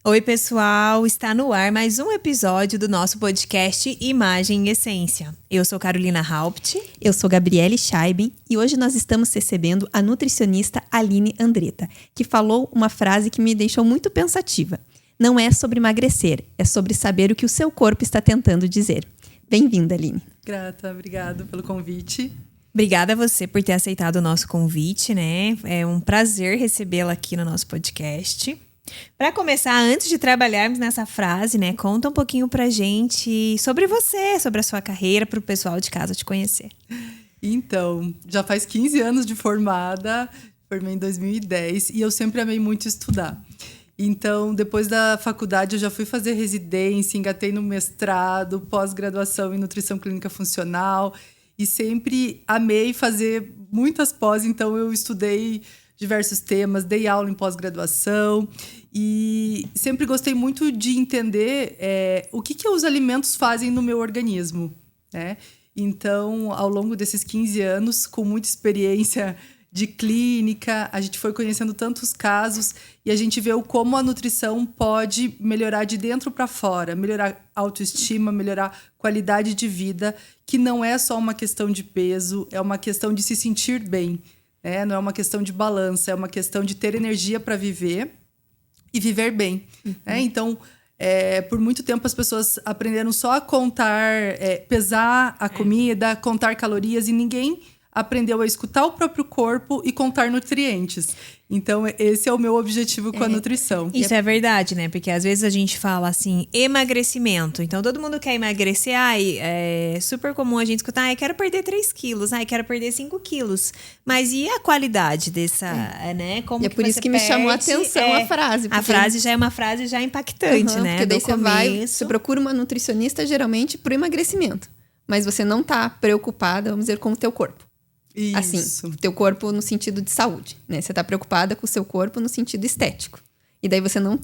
Oi, pessoal! Está no ar mais um episódio do nosso podcast Imagem em Essência. Eu sou Carolina Haupt. Eu sou Gabriele Scheiben e hoje nós estamos recebendo a nutricionista Aline Andretta, que falou uma frase que me deixou muito pensativa. Não é sobre emagrecer, é sobre saber o que o seu corpo está tentando dizer. Bem-vinda, Aline. Grata, obrigado pelo convite. Obrigada a você por ter aceitado o nosso convite, né? É um prazer recebê-la aqui no nosso podcast. Para começar, antes de trabalharmos nessa frase, né, conta um pouquinho pra gente sobre você, sobre a sua carreira, para o pessoal de casa te conhecer. Então, já faz 15 anos de formada, formei em 2010 e eu sempre amei muito estudar. Então, depois da faculdade, eu já fui fazer residência, engatei no mestrado, pós-graduação em nutrição clínica funcional e sempre amei fazer muitas pós, então eu estudei diversos temas, dei aula em pós-graduação e sempre gostei muito de entender o que os alimentos fazem no meu organismo, né? Então, ao longo desses 15 anos, com muita experiência de clínica, a gente foi conhecendo tantos casos e a gente vê como a nutrição pode melhorar de dentro para fora, melhorar a autoestima, melhorar qualidade de vida, que não é só uma questão de peso, é uma questão de se sentir bem. Não é uma questão de balança, é uma questão de ter energia para viver e viver bem. Uhum. Então, por muito tempo as pessoas aprenderam só a contar, pesar a comida, contar calorias, e ninguém aprendeu a escutar o próprio corpo e contar nutrientes. Então, esse é o meu objetivo com a nutrição. Isso é verdade, né? Porque às vezes a gente fala assim, emagrecimento. Então, todo mundo quer emagrecer. É super comum a gente escutar, quero perder 3 quilos, quero perder 5 quilos. Mas e a qualidade dessa, né? Como e é por isso que me chamou a atenção a frase. A frase já é uma frase já impactante, né? Porque daí você procura uma nutricionista geralmente pro emagrecimento. Mas você não tá preocupada, vamos dizer, com o teu corpo. Isso. Assim, teu corpo no sentido de saúde, né? Você tá preocupada com o seu corpo no sentido estético. E daí você não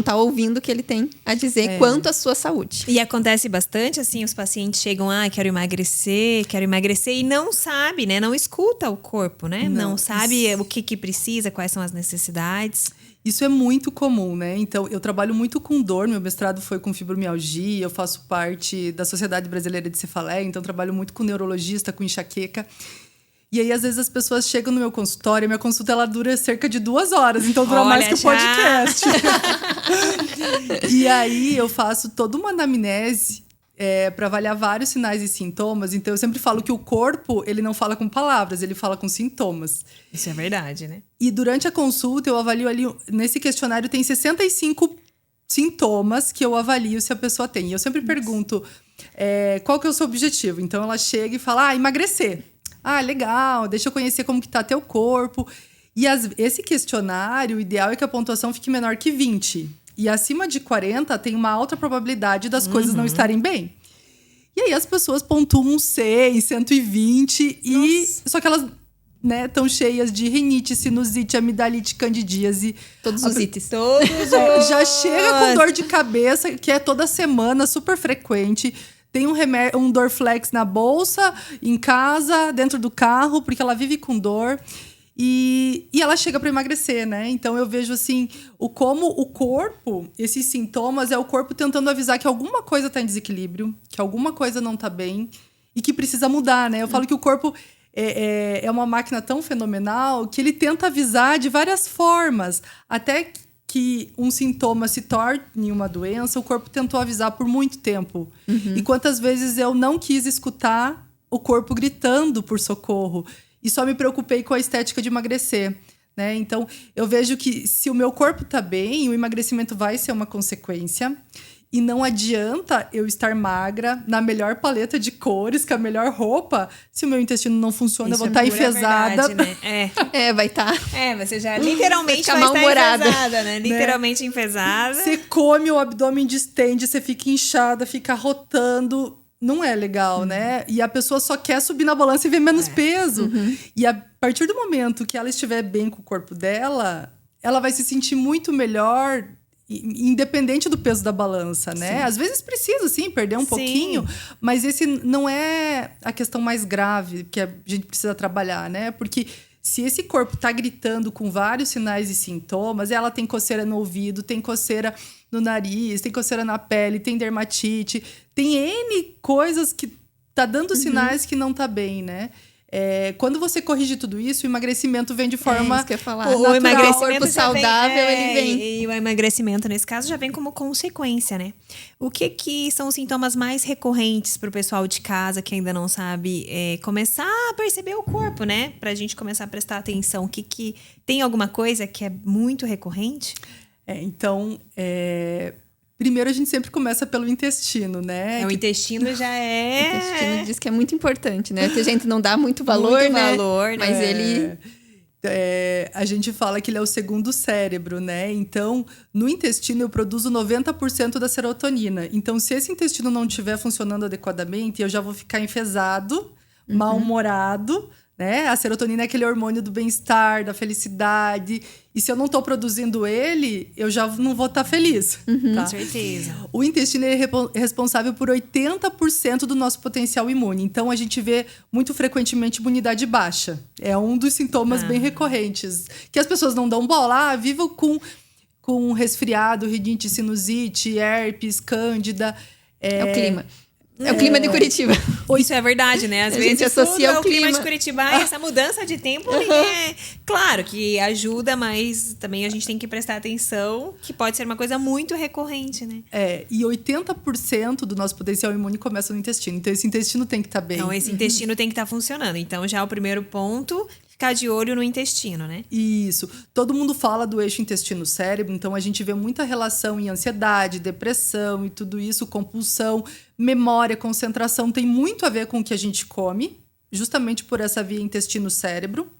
tá ouvindo o que ele tem a dizer quanto à sua saúde. E acontece bastante, assim, os pacientes chegam, quero emagrecer, e não sabe, né? Não escuta o corpo, né? Não sabe o que precisa, quais são as necessidades. Isso é muito comum, né? Então, eu trabalho muito com dor. Meu mestrado foi com fibromialgia. Eu faço parte da Sociedade Brasileira de Cefaleia. Então, trabalho muito com neurologista, com enxaqueca. E aí, às vezes, as pessoas chegam no meu consultório. Minha consulta, ela dura cerca de 2 horas. Então, dura mais que o podcast. E aí, eu faço toda uma anamnese para avaliar vários sinais e sintomas. Então, eu sempre falo que o corpo, ele não fala com palavras, ele fala com sintomas. Isso é verdade, né? E durante a consulta, eu avalio ali... Nesse questionário, tem 65 sintomas que eu avalio se a pessoa tem. E eu sempre pergunto, qual que é o seu objetivo? Então, ela chega e fala, emagrecer. Legal, deixa eu conhecer como que tá teu corpo. E esse questionário, o ideal é que a pontuação fique menor que 20. E acima de 40, tem uma alta probabilidade das coisas não estarem bem. E aí, as pessoas pontuam 100, 120. Só que elas estão cheias de rinite, sinusite, amidalite, candidíase. Todos os itens. Já chega com dor de cabeça, que é toda semana, super frequente. Tem um Dorflex na bolsa, em casa, dentro do carro, porque ela vive com dor. E ela chega para emagrecer, né? Então, eu vejo, assim, como o corpo, esses sintomas, é o corpo tentando avisar que alguma coisa está em desequilíbrio, que alguma coisa não está bem e que precisa mudar, né? Eu falo que o corpo é uma máquina tão fenomenal que ele tenta avisar de várias formas. Até que um sintoma se torne uma doença, o corpo tentou avisar por muito tempo. Uhum. E quantas vezes eu não quis escutar o corpo gritando por socorro e só me preocupei com a estética de emagrecer, né? Então, eu vejo que se o meu corpo tá bem, o emagrecimento vai ser uma consequência. E não adianta eu estar magra, na melhor paleta de cores, com a melhor roupa, se o meu intestino não funciona, eu vou estar enfesada. Verdade, né? Vai estar. Você já literalmente vai estar enfesada, né? Literalmente enfesada. Você come, o abdômen distende, você fica inchada, fica rotando. Não é legal, né? E a pessoa só quer subir na balança e ver menos peso. Uhum. E a partir do momento que ela estiver bem com o corpo dela, ela vai se sentir muito melhor, independente do peso da balança, né? Sim. Às vezes precisa, sim, perder um pouquinho, mas esse não é a questão mais grave que a gente precisa trabalhar, né? Porque Se esse corpo tá gritando com vários sinais e sintomas, ela tem coceira no ouvido, tem coceira no nariz, tem coceira na pele, tem dermatite, tem N coisas que tá dando sinais que não tá bem, né? Quando você corrige tudo isso, o emagrecimento vem de forma isso que eu ia falar. natural. O emagrecimento saudável, ele vem. E o emagrecimento, nesse caso, já vem como consequência, né? O que são os sintomas mais recorrentes para o pessoal de casa que ainda não sabe começar a perceber o corpo, né? Pra gente começar a prestar atenção. Tem alguma coisa que é muito recorrente? Primeiro a gente sempre começa pelo intestino, né? O intestino já é... O intestino diz que é muito importante, né? Que a gente não dá muito valor, né? Mas ele... A gente fala que ele é o segundo cérebro, né? Então, no intestino eu produzo 90% da serotonina. Então, se esse intestino não estiver funcionando adequadamente, eu já vou ficar enfesado, mal-humorado, né? A serotonina é aquele hormônio do bem-estar, da felicidade. E se eu não estou produzindo ele, eu já não vou estar feliz. Tá? Com certeza. O intestino é responsável por 80% do nosso potencial imune. Então, a gente vê muito frequentemente imunidade baixa. É um dos sintomas bem recorrentes. Que as pessoas não dão bola. Vivo com resfriado, rinite, sinusite, herpes, cândida. É o clima. É o clima de Curitiba. Isso é verdade, né? Às A vezes gente associa tudo ao clima de Curitiba e essa mudança de tempo claro que ajuda, mas também a gente tem que prestar atenção que pode ser uma coisa muito recorrente, né? E 80% do nosso potencial imune começa no intestino. Então, esse intestino tem que estar bem. Então, esse intestino tem que estar funcionando. Então, já o primeiro ponto, ficar de olho no intestino, né? Isso. Todo mundo fala do eixo intestino-cérebro, então a gente vê muita relação em ansiedade, depressão e tudo isso, compulsão, memória, concentração. Tem muito a ver com o que a gente come, justamente por essa via intestino-cérebro,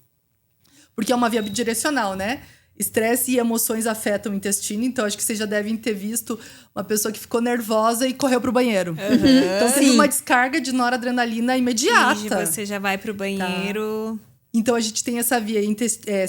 porque é uma via bidirecional, né? Estresse e emoções afetam o intestino, então acho que vocês já devem ter visto uma pessoa que ficou nervosa e correu pro banheiro. Então teve uma descarga de noradrenalina imediata. E você já vai pro banheiro... Tá. Então, a gente tem essa via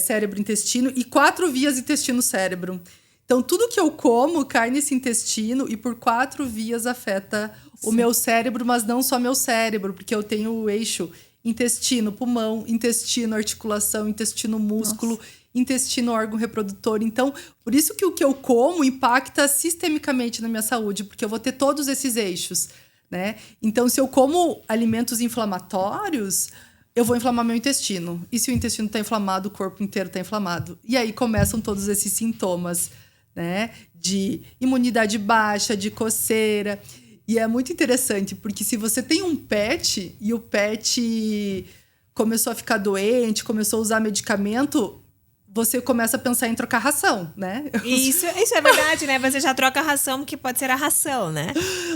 cérebro-intestino e 4 vias intestino-cérebro. Então, tudo que eu como cai nesse intestino e por 4 vias afeta o meu cérebro, mas não só meu cérebro, porque eu tenho o eixo intestino, pulmão, intestino, articulação, intestino, músculo, intestino, órgão reprodutor. Então, por isso que o que eu como impacta sistemicamente na minha saúde, porque eu vou ter todos esses eixos, né? Então, se eu como alimentos inflamatórios... eu vou inflamar meu intestino. E se o intestino está inflamado, o corpo inteiro está inflamado. E aí começam todos esses sintomas, né? De imunidade baixa, de coceira. E é muito interessante, porque se você tem um pet e o pet começou a ficar doente, começou a usar medicamento, você começa a pensar em trocar ração, né? Isso é verdade, né? Você já troca a ração, que pode ser a ração, né?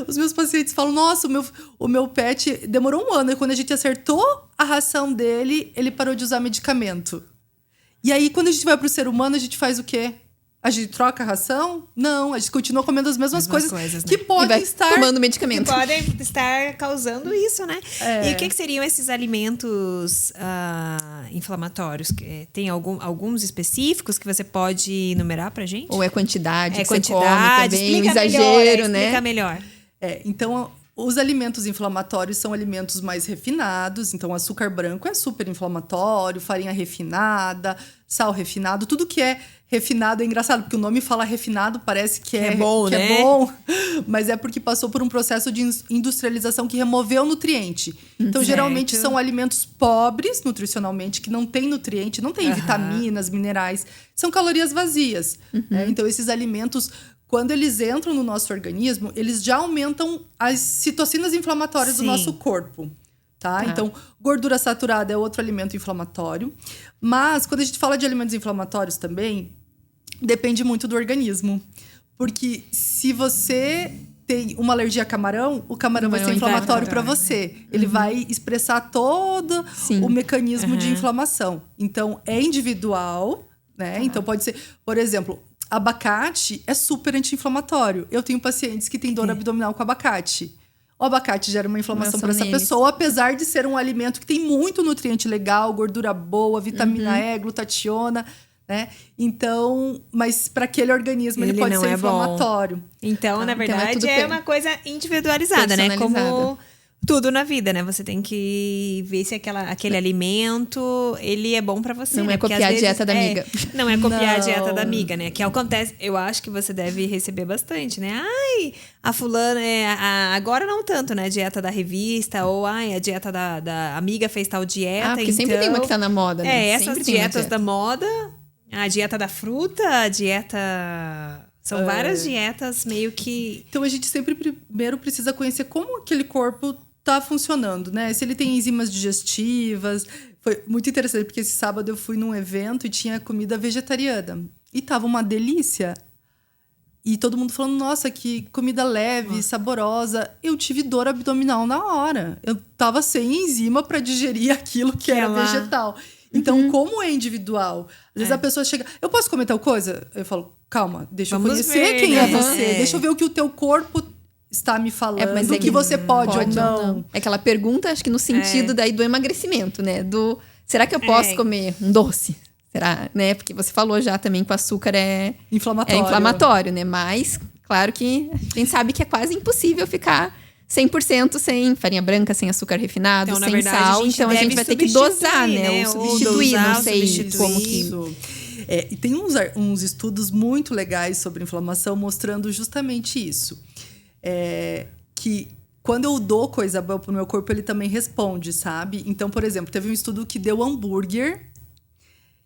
Os meus pacientes falam, nossa, o meu pet demorou 1 ano. E quando a gente acertou a ração dele, ele parou de usar medicamento. E aí, quando a gente vai pro ser humano, a gente faz o quê? A gente troca a ração? Não, a gente continua comendo as mesmas coisas que né? podem estar... tomando medicamento. Que podem estar causando isso, né? E o que seriam esses alimentos inflamatórios? Tem alguns específicos que você pode enumerar pra gente? Ou é quantidade que quantidade, você come também, um exagero, melhor, né? Explica melhor. Então... os alimentos inflamatórios são alimentos mais refinados. Então, açúcar branco é super inflamatório, farinha refinada, sal refinado. Tudo que é refinado é engraçado, porque o nome fala refinado, parece que é bom, que né? É bom, mas é porque passou por um processo de industrialização que removeu nutriente. Então, geralmente, são alimentos pobres nutricionalmente, que não tem nutriente, não tem vitaminas, minerais. São calorias vazias. Né? Então, esses alimentos... quando eles entram no nosso organismo, eles já aumentam as citocinas inflamatórias do nosso corpo, tá? Então, gordura saturada é outro alimento inflamatório. Mas, quando a gente fala de alimentos inflamatórios também, depende muito do organismo. Porque se você tem uma alergia a camarão, o camarão vai ser inflamatório para você. Ele vai expressar todo o mecanismo de inflamação. Então, é individual, né? Então, pode ser, por exemplo... abacate é super anti-inflamatório. Eu tenho pacientes que têm dor abdominal com abacate. O abacate gera uma inflamação para essa pessoa, apesar de ser um alimento que tem muito nutriente legal, gordura boa, vitamina E, glutationa, né? Então, mas para aquele organismo ele pode ser inflamatório. Então, na verdade, é uma coisa individualizada, né? tudo na vida, né? Você tem que ver se aquele alimento, ele é bom pra você. Não né? é Porque, copiar às a dieta da amiga. Não é copiar a Não. dieta da amiga, né? Que acontece, eu acho que você deve receber bastante, né? Ai, a fulana, agora não tanto, né? Dieta da revista, ou ai, a dieta da amiga fez tal dieta. Porque sempre tem uma que tá na moda, né? Essas Sempre tem uma dietas dieta. da moda, a dieta da fruta, a dieta... São várias dietas meio que... Então, a gente sempre primeiro precisa conhecer como aquele corpo tá funcionando, né? Se ele tem enzimas digestivas. Foi muito interessante, porque esse sábado eu fui num evento e tinha comida vegetariana. E tava uma delícia. E todo mundo falando, nossa, que comida leve, saborosa. Eu tive dor abdominal na hora. Eu tava sem enzima para digerir aquilo que era vegetal. Então, como é individual? Às vezes a pessoa chega... Eu posso comer tal coisa? Eu falo, calma, deixa eu conhecer quem é você. Deixa eu ver o que o teu corpo está me falando. Mas o que você pode ou não. É aquela pergunta, acho que no sentido daí do emagrecimento, né? Será que eu posso comer um doce? Será, né? Porque você falou já também que o açúcar é inflamatório, né? Mas, claro que a gente sabe que é quase impossível ficar 100% sem farinha branca, sem açúcar refinado, Então, na sem verdade, sal. Então, a gente vai ter que dosar, né? Ou substituir, dosar, não sei substituir. como que... Isso. E tem uns estudos muito legais sobre inflamação mostrando justamente isso. Que quando eu dou coisa boa pro meu corpo, ele também responde, sabe? Então, por exemplo, teve um estudo que deu hambúrguer,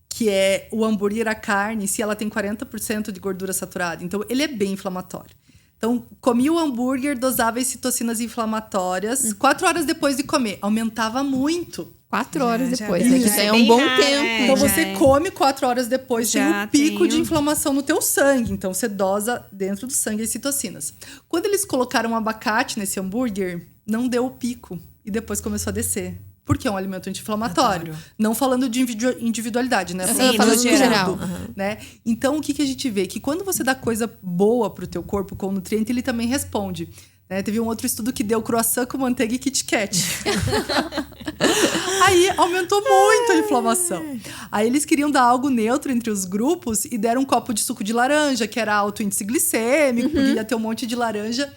que é o hambúrguer, a carne, se ela tem 40% de gordura saturada. Então, ele é bem inflamatório. Então, comi o hambúrguer, dosava as citocinas inflamatórias. 4 horas depois de comer, aumentava muito. 4 horas depois, já né? Que já é um bem bom raro, tempo. Então, já você come 4 horas depois, tem Já um pico tenho. de inflamação no teu sangue. Então, você dosa dentro do sangue as citocinas. Quando eles colocaram um abacate nesse hambúrguer, não deu o pico. E depois começou a descer. Porque é um alimento anti-inflamatório. Adoro. Não falando de individualidade, né? Sim, Falando no de geral. tudo, né? Então, o que a gente vê? Que quando você dá coisa boa pro teu corpo com nutriente, ele também responde. Né? Teve um outro estudo que deu croissant com manteiga e Kit Kat. Aí aumentou muito a inflamação. Aí eles queriam dar algo neutro entre os grupos e deram um copo de suco de laranja, que era alto índice glicêmico, porque ia ter um monte de laranja.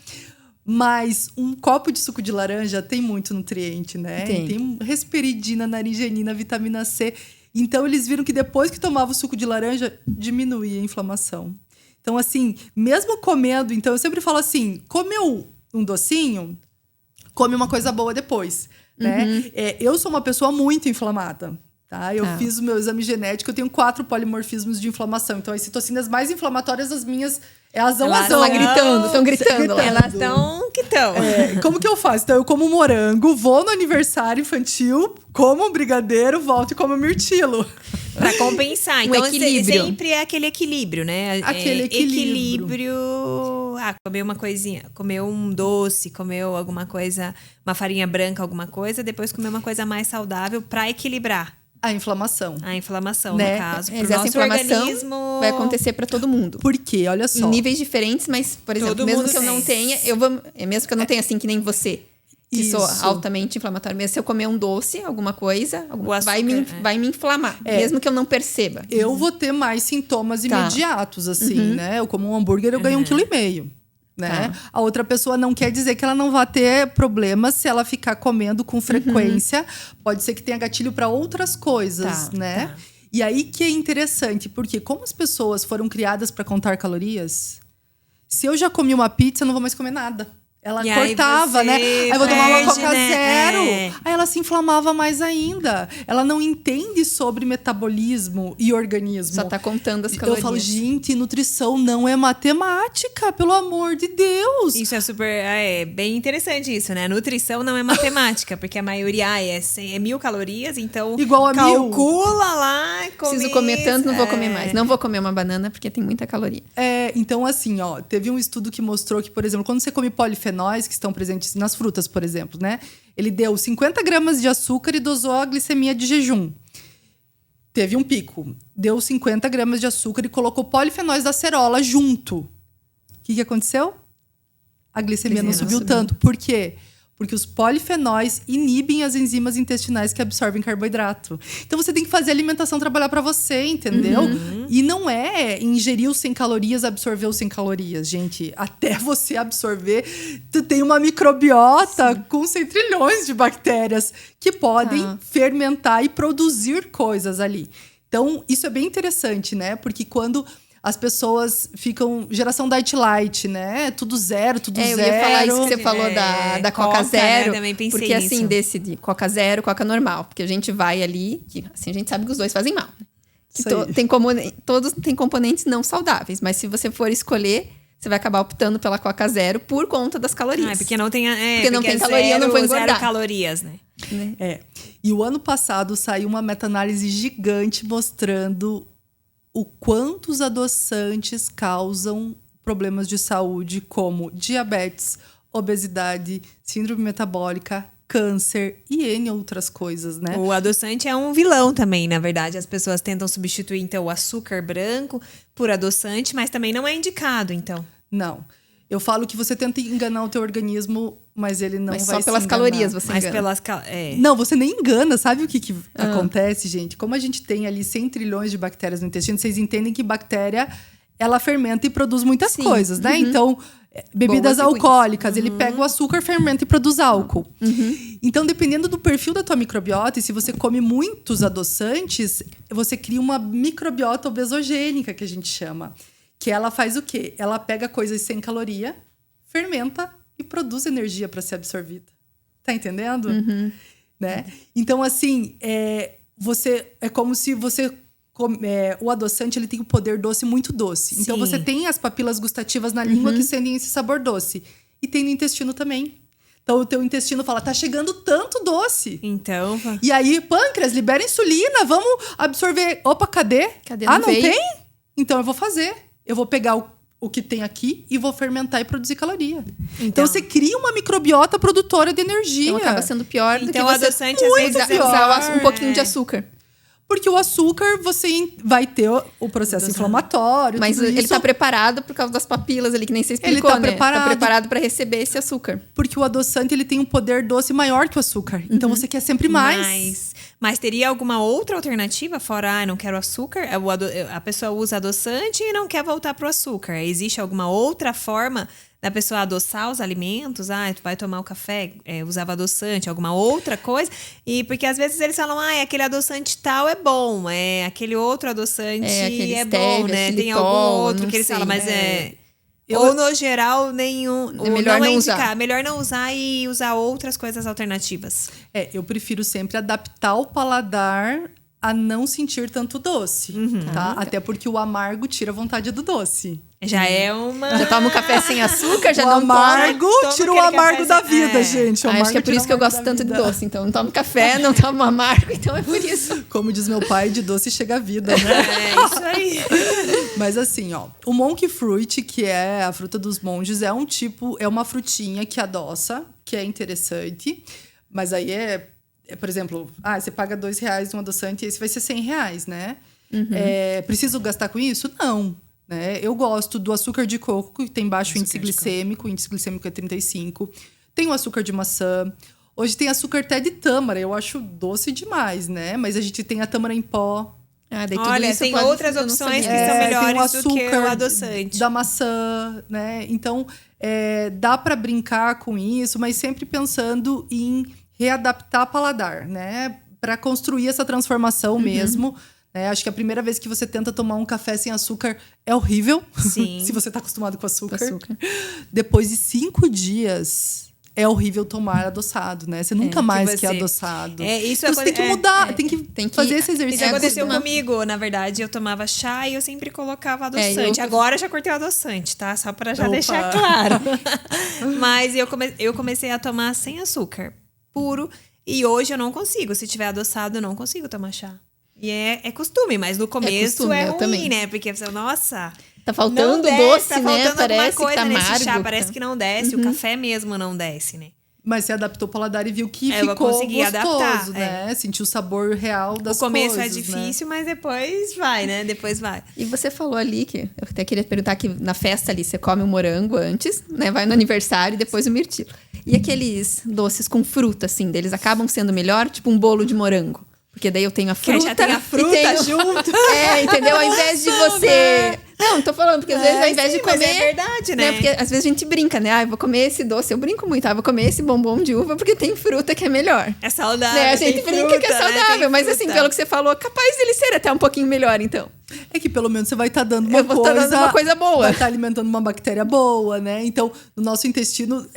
Mas um copo de suco de laranja tem muito nutriente, né? Tem hesperidina, naringenina, vitamina C. Então, eles viram que depois que tomava o suco de laranja, diminuía a inflamação. Então, assim, mesmo comendo... Então, eu sempre falo assim, comeu um docinho, come uma coisa boa depois, né? Eu sou uma pessoa muito inflamada, tá? Eu fiz o meu exame genético, eu tenho 4 polimorfismos de inflamação. Então, as citocinas mais inflamatórias, as minhas... É azão. Estão gritando lá. Elas estão que estão. Como que eu faço? Então, eu como morango, vou no aniversário infantil, como um brigadeiro, volto e como um mirtilo. Pra compensar. Então, equilíbrio. sempre é aquele equilíbrio, né? Aquele equilíbrio. Comer uma coisinha, comer um doce, comeu alguma coisa, uma farinha branca, alguma coisa, depois comer uma coisa mais saudável pra equilibrar A inflamação. a inflamação, Né? no caso. Pro Mas essa nosso inflamação organismo... vai acontecer para todo mundo. Por quê? Olha Em só. níveis diferentes, mas, por exemplo, Todo mesmo mundo que eu não tem. tenha, mesmo que eu não tenha assim que nem você, que sou Isso. altamente inflamatória, mesmo se eu comer um doce, alguma coisa, vai açúcar, me inflamar, mesmo que eu não perceba. Eu vou ter mais sintomas Tá. imediatos, assim, né? Eu como um hambúrguer, eu ganho 1,5 kg. Né? A outra pessoa não quer dizer que ela não vai ter problemas se ela ficar comendo com frequência. Pode ser que tenha gatilho para outras coisas, né? Tá. E aí que é interessante, porque como as pessoas foram criadas para contar calorias, se eu já comi uma pizza, eu não vou mais comer nada. Ela E aí cortava, você né? Aí eu vou tomar uma perde, Coca né? Zero. É. Aí ela se inflamava mais ainda. Ela não entende sobre metabolismo e organismo. Só tá contando as calorias. Eu falo, gente, nutrição não é matemática, pelo amor de Deus. Isso é super... É bem interessante isso, né? Nutrição não é matemática, porque a maioria é 1.000 calorias, então... Igual a 1.000. Calcula lá, Preciso comer tanto, não vou comer mais. Não vou comer uma banana porque tem muita caloria. Então, assim, ó, teve um estudo que mostrou que, por exemplo, quando você come polifenóis que estão presentes nas frutas, por exemplo, né? Ele deu 50 gramas de açúcar e dosou a glicemia de jejum. Teve um pico. Deu 50 gramas de açúcar e colocou polifenóis da acerola junto. O que aconteceu? A glicemia não subiu tanto. Por quê? Porque os polifenóis inibem as enzimas intestinais que absorvem carboidrato. Então você tem que fazer a alimentação trabalhar para você, entendeu? E não é ingerir os 100 calorias, absorver os 100 calorias, gente. Até você absorver, tu tem uma microbiota com 100 trilhões de bactérias que podem fermentar e produzir coisas ali. Então, isso é bem interessante, né? Porque quando as pessoas ficam... Geração Diet Light, né? Tudo zero, tudo zero. Eu ia falar isso que você falou da Coca Zero. Né? Também pensei porque nisso. assim, desse de Coca Zero, Coca normal. Porque a gente vai ali... Que, assim, a gente sabe que os dois fazem mal. Todos têm componentes não saudáveis. Mas se você for escolher... Você vai acabar optando pela Coca Zero por conta das calorias. Porque não tem... porque não tem caloria, eu não vou engordar. 0 calorias, né? E o ano passado saiu uma meta-análise gigante mostrando o quanto os adoçantes causam problemas de saúde como diabetes, obesidade, síndrome metabólica, câncer e N outras coisas, né? O adoçante é um vilão também, na verdade. As pessoas tentam substituir, então, o açúcar branco por adoçante, mas também não é indicado, então. Não. Eu falo que você tenta enganar o teu organismo, mas ele não vai se enganar. Mas só pelas calorias você mas engana. Não, você nem engana. Sabe o que acontece, gente? Como a gente tem ali 100 trilhões de bactérias no intestino, vocês entendem que bactéria, ela fermenta e produz muitas coisas, né? Então, bebidas alcoólicas, ele pega o açúcar, fermenta e produz álcool. Então, dependendo do perfil da tua microbiota, e se você come muitos adoçantes, você cria uma microbiota obesogênica, que a gente chama. Que ela faz o quê? Ela pega coisas sem caloria, fermenta e produz energia para ser absorvida. Tá entendendo? Né? Então, assim, é como se você... o adoçante, ele tem um poder doce muito doce. Sim. Então, você tem as papilas gustativas na língua que sentem esse sabor doce. E tem no intestino também. Então, o teu intestino fala, tá chegando tanto doce. Então... E aí, pâncreas, libera insulina, vamos absorver. Opa, cadê? Não veio? Tem? Então, eu vou fazer. Eu vou pegar o que tem aqui e vou fermentar e produzir caloria. Então você cria uma microbiota produtora de energia. Então acaba sendo pior do que o adoçante às vezes usar um pouquinho de açúcar. Porque o açúcar, você vai ter o processo inflamatório. Mas ele tá preparado por causa das papilas ali, que nem você explicou, ele tá preparado. Tá preparado para receber esse açúcar. Porque o adoçante, ele tem um poder doce maior que o açúcar. Então você quer sempre mais. Mas teria alguma outra alternativa fora, não quero açúcar? A pessoa usa adoçante e não quer voltar pro açúcar. Existe alguma outra forma da pessoa adoçar os alimentos? Tu vai tomar o café, usava adoçante, alguma outra coisa? E porque às vezes eles falam, aquele adoçante tal é bom, aquele outro adoçante é bom, né? Tem algum outro que eles falam, mas ou no geral, nenhum. É melhor não indicar. usar. Melhor não usar e usar outras coisas alternativas. Eu prefiro sempre adaptar o paladar a não sentir tanto doce, tá? Até porque o amargo tira a vontade do doce. Já é uma... Já toma um café sem açúcar, já o não amargo tira o amargo da vida, sem... gente. Acho que é por isso que eu gosto tanto de doce. Então, não tomo café, não tomo amargo. Então, é por isso. Como diz meu pai, de doce chega a vida, né? Isso aí. Mas assim, o monk fruit, que é a fruta dos monges, é uma frutinha que adoça, que é interessante. Mas aí por exemplo, você paga R$2 um adoçante e esse vai ser R$100, né? Preciso gastar com isso? Não. Né? Eu gosto do açúcar de coco, que tem baixo índice glicêmico. O índice glicêmico é 35. Tem o açúcar de maçã. Hoje tem açúcar até de tâmara. Eu acho doce demais, né? Mas a gente tem a tâmara em pó. Olha, tem outras opções que são melhores do que o adoçante. Da maçã, né? Então, dá para brincar com isso, mas sempre pensando em readaptar paladar, né? Para construir essa transformação mesmo. Acho que a primeira vez que você tenta tomar um café sem açúcar é horrível. Sim. Se você tá acostumado com açúcar. Depois de 5 dias, é horrível tomar adoçado, né? Você nunca mais quer adoçado. Então você tem que mudar, tem que fazer esse exercício. Isso aconteceu comigo, na verdade. Eu tomava chá e eu sempre colocava adoçante. Agora eu já cortei o adoçante, tá? Só pra já deixar claro. Mas eu comecei a tomar sem açúcar, puro. E hoje eu não consigo. Se tiver adoçado, eu não consigo tomar chá. E é costume, mas no começo é ruim, também. Né? Porque você, nossa... Tá faltando doce, tá né? Faltando alguma coisa que tá nesse amargo, chá. Parece que não desce. O café mesmo não desce, né? Mas você adaptou o paladar e viu que ficou consegui gostoso, adaptar, né? Sentiu o sabor real das coisas. O começo é né? difícil, mas depois vai, né? Depois vai. E você falou ali que... Eu até queria perguntar que na festa ali, você come o morango antes, né? Vai no aniversário e depois o mirtilo. E aqueles doces com fruta, assim, deles acabam sendo melhor? Tipo um bolo de morango. Porque daí eu tenho a fruta. Já tem a fruta junto. Entendeu? Ao invés de você... Não, tô falando, porque às vezes ao invés de comer... Mas é verdade, né? Porque às vezes a gente brinca, né? Eu vou comer esse doce. Eu brinco muito, vou comer esse bombom de uva porque tem fruta que é melhor. É saudável. Né? A gente brinca fruta, que é saudável, né? mas assim, pelo que você falou, capaz dele ser até um pouquinho melhor, então. É que pelo menos você vai estar dando Eu vou estar dando uma coisa boa. Vai estar alimentando uma bactéria boa, né? Então, no nosso intestino,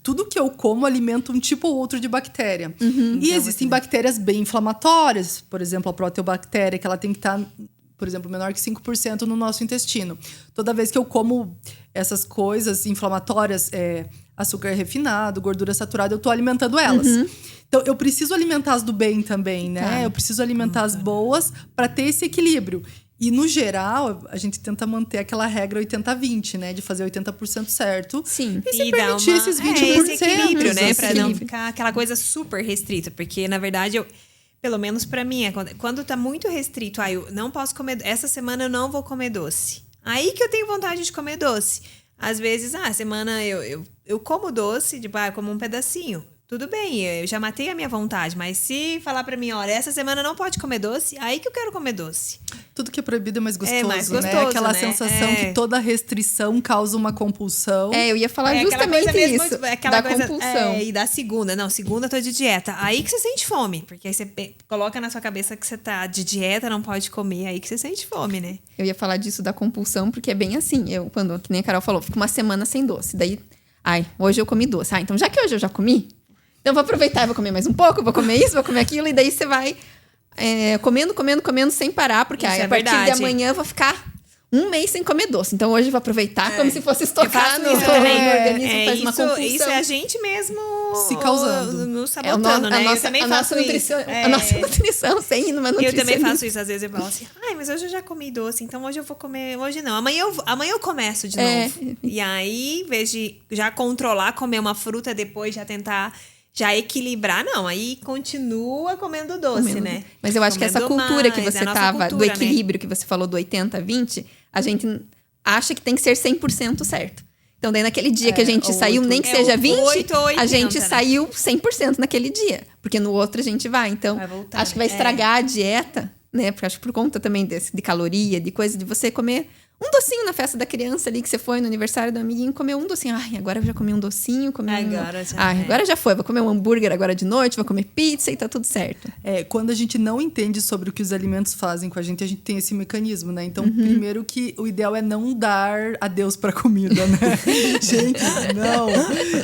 tudo que eu como alimenta um tipo ou outro de bactéria. E existem bactérias bem inflamatórias. Por exemplo, a proteobactéria, que ela tem que estar, por exemplo, menor que 5% no nosso intestino. Toda vez que eu como essas coisas inflamatórias, açúcar refinado, gordura saturada, eu estou alimentando elas. Então, eu preciso alimentar as do bem também, né? Tá. Eu preciso alimentar as boas para ter esse equilíbrio. E, no geral, a gente tenta manter aquela regra 80-20, né? De fazer 80% certo. Sim. E se E dar permitir esses 20%. esse equilíbrio, né? Pra não equilíbrio. ficar aquela coisa super restrita. Porque, na verdade, pelo menos pra mim, quando tá muito restrito, eu não posso comer... Essa semana eu não vou comer doce. Aí que eu tenho vontade de comer doce. Às vezes, semana eu como doce, tipo, eu como um pedacinho. Tudo bem, eu já matei a minha vontade. Mas se falar pra mim, olha, essa semana não pode comer doce, aí que eu quero comer doce. Tudo que é proibido é mais gostoso, mais né? gostoso, Aquela né? sensação que toda restrição causa uma compulsão. Eu ia falar aquela justamente coisa mesmo, isso, aquela da coisa, compulsão. E da segunda. Não, segunda eu tô de dieta. Aí que você sente fome. Porque aí você coloca na sua cabeça que você tá de dieta, não pode comer. Aí que você sente fome, né? Eu ia falar disso da compulsão, porque é bem assim. Quando, que nem a Carol falou, fico uma semana sem doce. Daí, hoje eu comi doce. Então já que hoje eu já comi, então eu vou aproveitar e vou comer mais um pouco, vou comer isso, vou comer aquilo. E daí você vai comendo sem parar. Porque Isso a partir de amanhã eu vou ficar um mês sem comer doce. Então hoje eu vou aproveitar como se fosse estocar no organismo, faz uma compulsão. Isso é a gente mesmo se causando. Nos sabotando, né? Eu também faço isso. A nossa nutrição, sem ir numa nutricionista. Eu também faço isso. Às vezes eu falo assim, mas hoje eu já comi doce, então hoje eu vou comer... Hoje não, amanhã eu começo de novo. E aí, em vez de já controlar, comer uma fruta depois, já tentar... Já equilibrar, não. Aí continua comendo doce, né? Mas eu acho que essa cultura que você tava, do equilíbrio, né? que você falou do 80-20, a gente acha que tem que ser 100% certo. Então, daí naquele dia que a gente saiu, nem que seja 20, 8 ou 80, a gente né? saiu 100% naquele dia. Porque no outro a gente vai. Então, acho que vai estragar a dieta, né? Porque acho que por conta também de caloria, de coisa, de você comer um docinho na festa da criança ali, que você foi no aniversário do amiguinho, comeu um docinho. Agora eu já comi um docinho, agora já foi. Vou comer um hambúrguer agora de noite, vou comer pizza e tá tudo certo. Quando a gente não entende sobre o que os alimentos fazem com a gente tem esse mecanismo, né? Então, primeiro que o ideal é não dar adeus pra comida, né? Gente, não.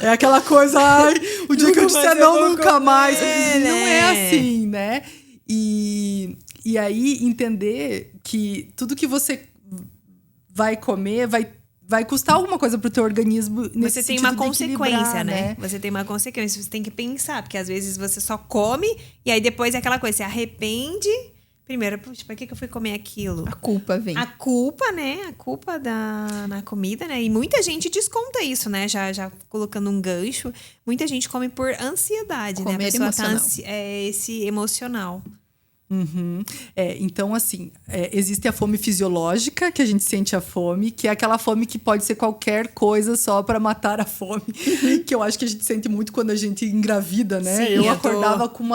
É aquela coisa, o dia que eu disser não, nunca mais. Não é assim, né? E aí, entender que tudo que você vai comer, vai custar alguma coisa pro teu organismo nesse Você tem sentido uma consequência, né? Você tem uma consequência. Você tem que pensar, porque às vezes você só come e aí depois é aquela coisa, você arrepende. Primeiro, puxa, pra que eu fui comer aquilo? A culpa vem. A culpa, né? A culpa na comida, né? E muita gente desconta isso, né? Já colocando um gancho. Muita gente come por ansiedade, Comer né? A pessoa emocional. esse emocional. Então, assim, existe a fome fisiológica, que a gente sente a fome, que é aquela fome que pode ser qualquer coisa só para matar a fome, que eu acho que a gente sente muito quando a gente engravida, né? Sim, eu acordava com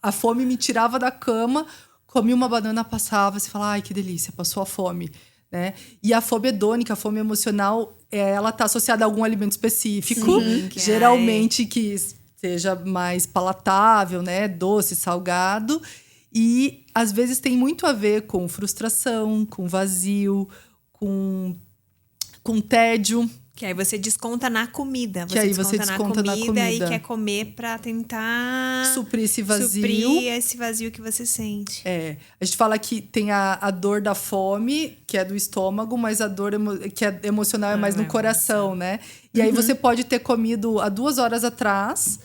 a fome me tirava da cama, comia uma banana, passava, você fala, ai, que delícia, passou a fome, né? E a fome hedônica, a fome emocional, ela tá associada a algum alimento específico, geralmente que seja mais palatável, né? Doce, salgado. E, às vezes, tem muito a ver com frustração, com vazio, com tédio. Que aí você desconta na comida. Que aí você desconta na comida. E quer comer pra tentar... suprir esse vazio. Suprir esse vazio que você sente. A gente fala que tem a dor da fome, que é do estômago, mas a dor que é emocional é mais no coração, né? E aí você pode ter comido há 2 horas atrás...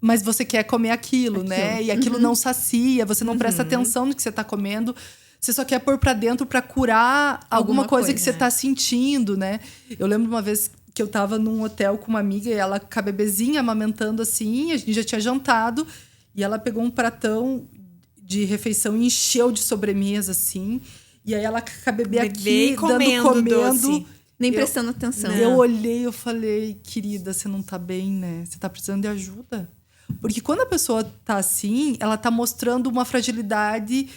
Mas você quer comer aquilo, né? E aquilo não sacia, você não presta atenção no que você tá comendo. Você só quer pôr pra dentro pra curar alguma coisa que você tá sentindo, né? Eu lembro uma vez que eu tava num hotel com uma amiga e ela com a bebezinha amamentando assim, a gente já tinha jantado. E ela pegou um pratão de refeição e encheu de sobremesa, assim. E aí ela com a bebê aqui, comendo. Nem prestando atenção. Eu olhei, eu falei, querida, você não tá bem, né? Você tá precisando de ajuda. Porque quando a pessoa tá assim, ela tá mostrando uma fragilidade,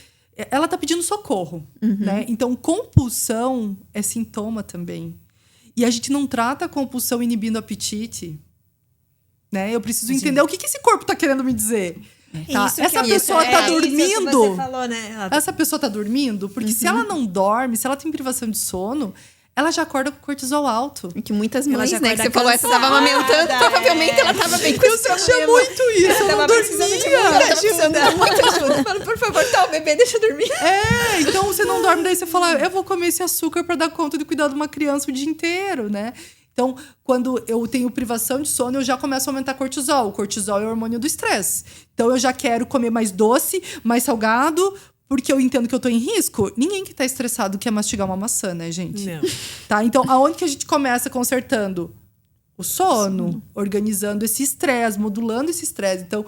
ela tá pedindo socorro, né? Então, compulsão é sintoma também. E a gente não trata a compulsão inibindo o apetite, né? Eu preciso entender o que esse corpo tá querendo me dizer. Tá? Essa pessoa tá dormindo. Isso que você falou, né? Essa pessoa tá dormindo, porque se ela não dorme, se ela tem privação de sono, ela já acorda com cortisol alto. E que muitas mães, já né? Que acorda você falou, essa tava cansada, amamentando, provavelmente ela tava bem com Eu sentia muito isso, eu não dormia. Muita ajuda. Fala, por favor, tá, o bebê, deixa eu dormir. Então você não dorme, daí você fala, eu vou comer esse açúcar pra dar conta de cuidar de uma criança o dia inteiro, né? Então, quando eu tenho privação de sono, eu já começo a aumentar cortisol. O cortisol é o hormônio do estresse. Então, eu já quero comer mais doce, mais salgado, porque eu entendo que eu tô em risco. Ninguém que tá estressado quer mastigar uma maçã, né, gente? Não. Tá? Então, aonde que a gente começa consertando? O sono, organizando esse estresse, modulando esse estresse. Então,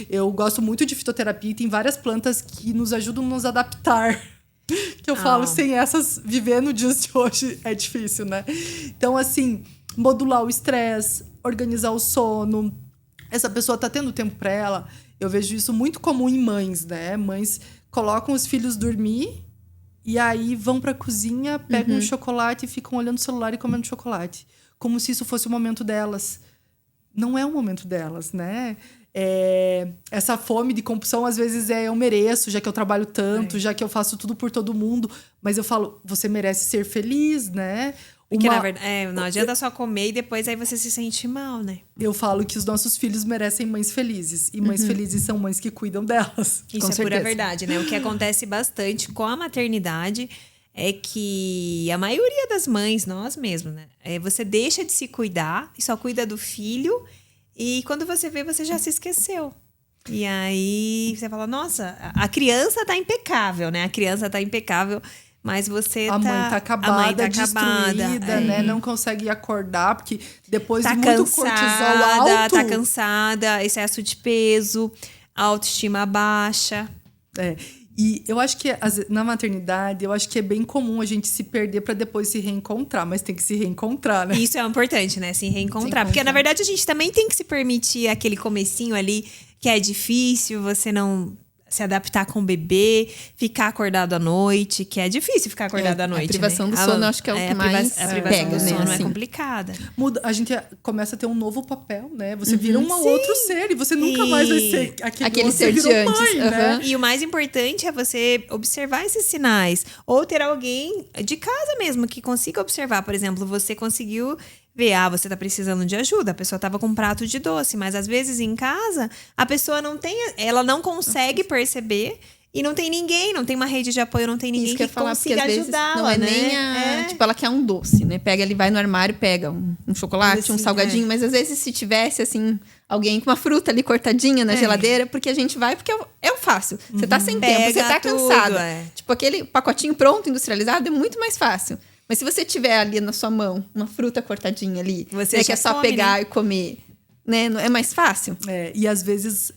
eu gosto muito de fitoterapia e tem várias plantas que nos ajudam a nos adaptar. Que eu falo, sem essas, viver no dias de hoje é difícil, né? Então, assim, modular o estresse, organizar o sono. Essa pessoa tá tendo tempo para ela. Eu vejo isso muito comum em mães, né? Mães colocam os filhos dormir e aí vão pra cozinha, pegam um chocolate e ficam olhando o celular e comendo chocolate. Como se isso fosse o momento delas. Não é o momento delas, né? Essa fome de compulsão, às vezes, eu mereço, já que eu trabalho tanto, já que eu faço tudo por todo mundo. Mas eu falo, você merece ser feliz, né? Porque, na verdade, não adianta só comer e depois aí você se sente mal, né? Eu falo que os nossos filhos merecem mães felizes. E mães felizes são mães que cuidam delas. Isso é pura verdade, né? O que acontece bastante com a maternidade é que a maioria das mães, nós mesmos, né? Você deixa de se cuidar e só cuida do filho. E quando você vê, você já se esqueceu. E aí você fala, nossa, a criança tá impecável, né? A criança tá impecável, mas você a mãe tá acabada, destruída, né? Não consegue acordar, porque depois tá de muito cansada, cortisol alto... Tá cansada, excesso de peso, autoestima baixa. E eu acho que na maternidade, eu acho que é bem comum a gente se perder para depois se reencontrar, mas tem que se reencontrar, né? Isso é importante, né? Se reencontrar. Porque, na verdade, a gente também tem que se permitir aquele comecinho ali que é difícil, você não se adaptar com o bebê, ficar acordado à noite, que é difícil ficar acordado à noite. A privação do sono, acho que é o que mais a privação pega, do sono né? é complicada. A gente começa a ter um novo papel, né? Você vira um outro ser e você nunca mais vai ser aquele ser de antes. Mãe, né? E o mais importante é você observar esses sinais. Ou ter alguém de casa mesmo que consiga observar. Por exemplo, você conseguiu ver, você tá precisando de ajuda. A pessoa tava com um prato de doce, mas às vezes em casa a pessoa ela não consegue perceber e não tem ninguém, não tem uma rede de apoio, não tem ninguém que consiga ajudar. Não é nem tipo, ela quer um doce, né? Pega ali, vai no armário, pega um chocolate, assim, um salgadinho, mas às vezes se tivesse assim alguém com uma fruta ali cortadinha na geladeira, porque a gente vai porque é o fácil. Você tá sem tempo, você tá cansado. Tipo, aquele pacotinho pronto, industrializado, é muito mais fácil. Mas se você tiver ali na sua mão uma fruta cortadinha ali, você que é só pegar, né? E comer, né? É mais fácil. E às vezes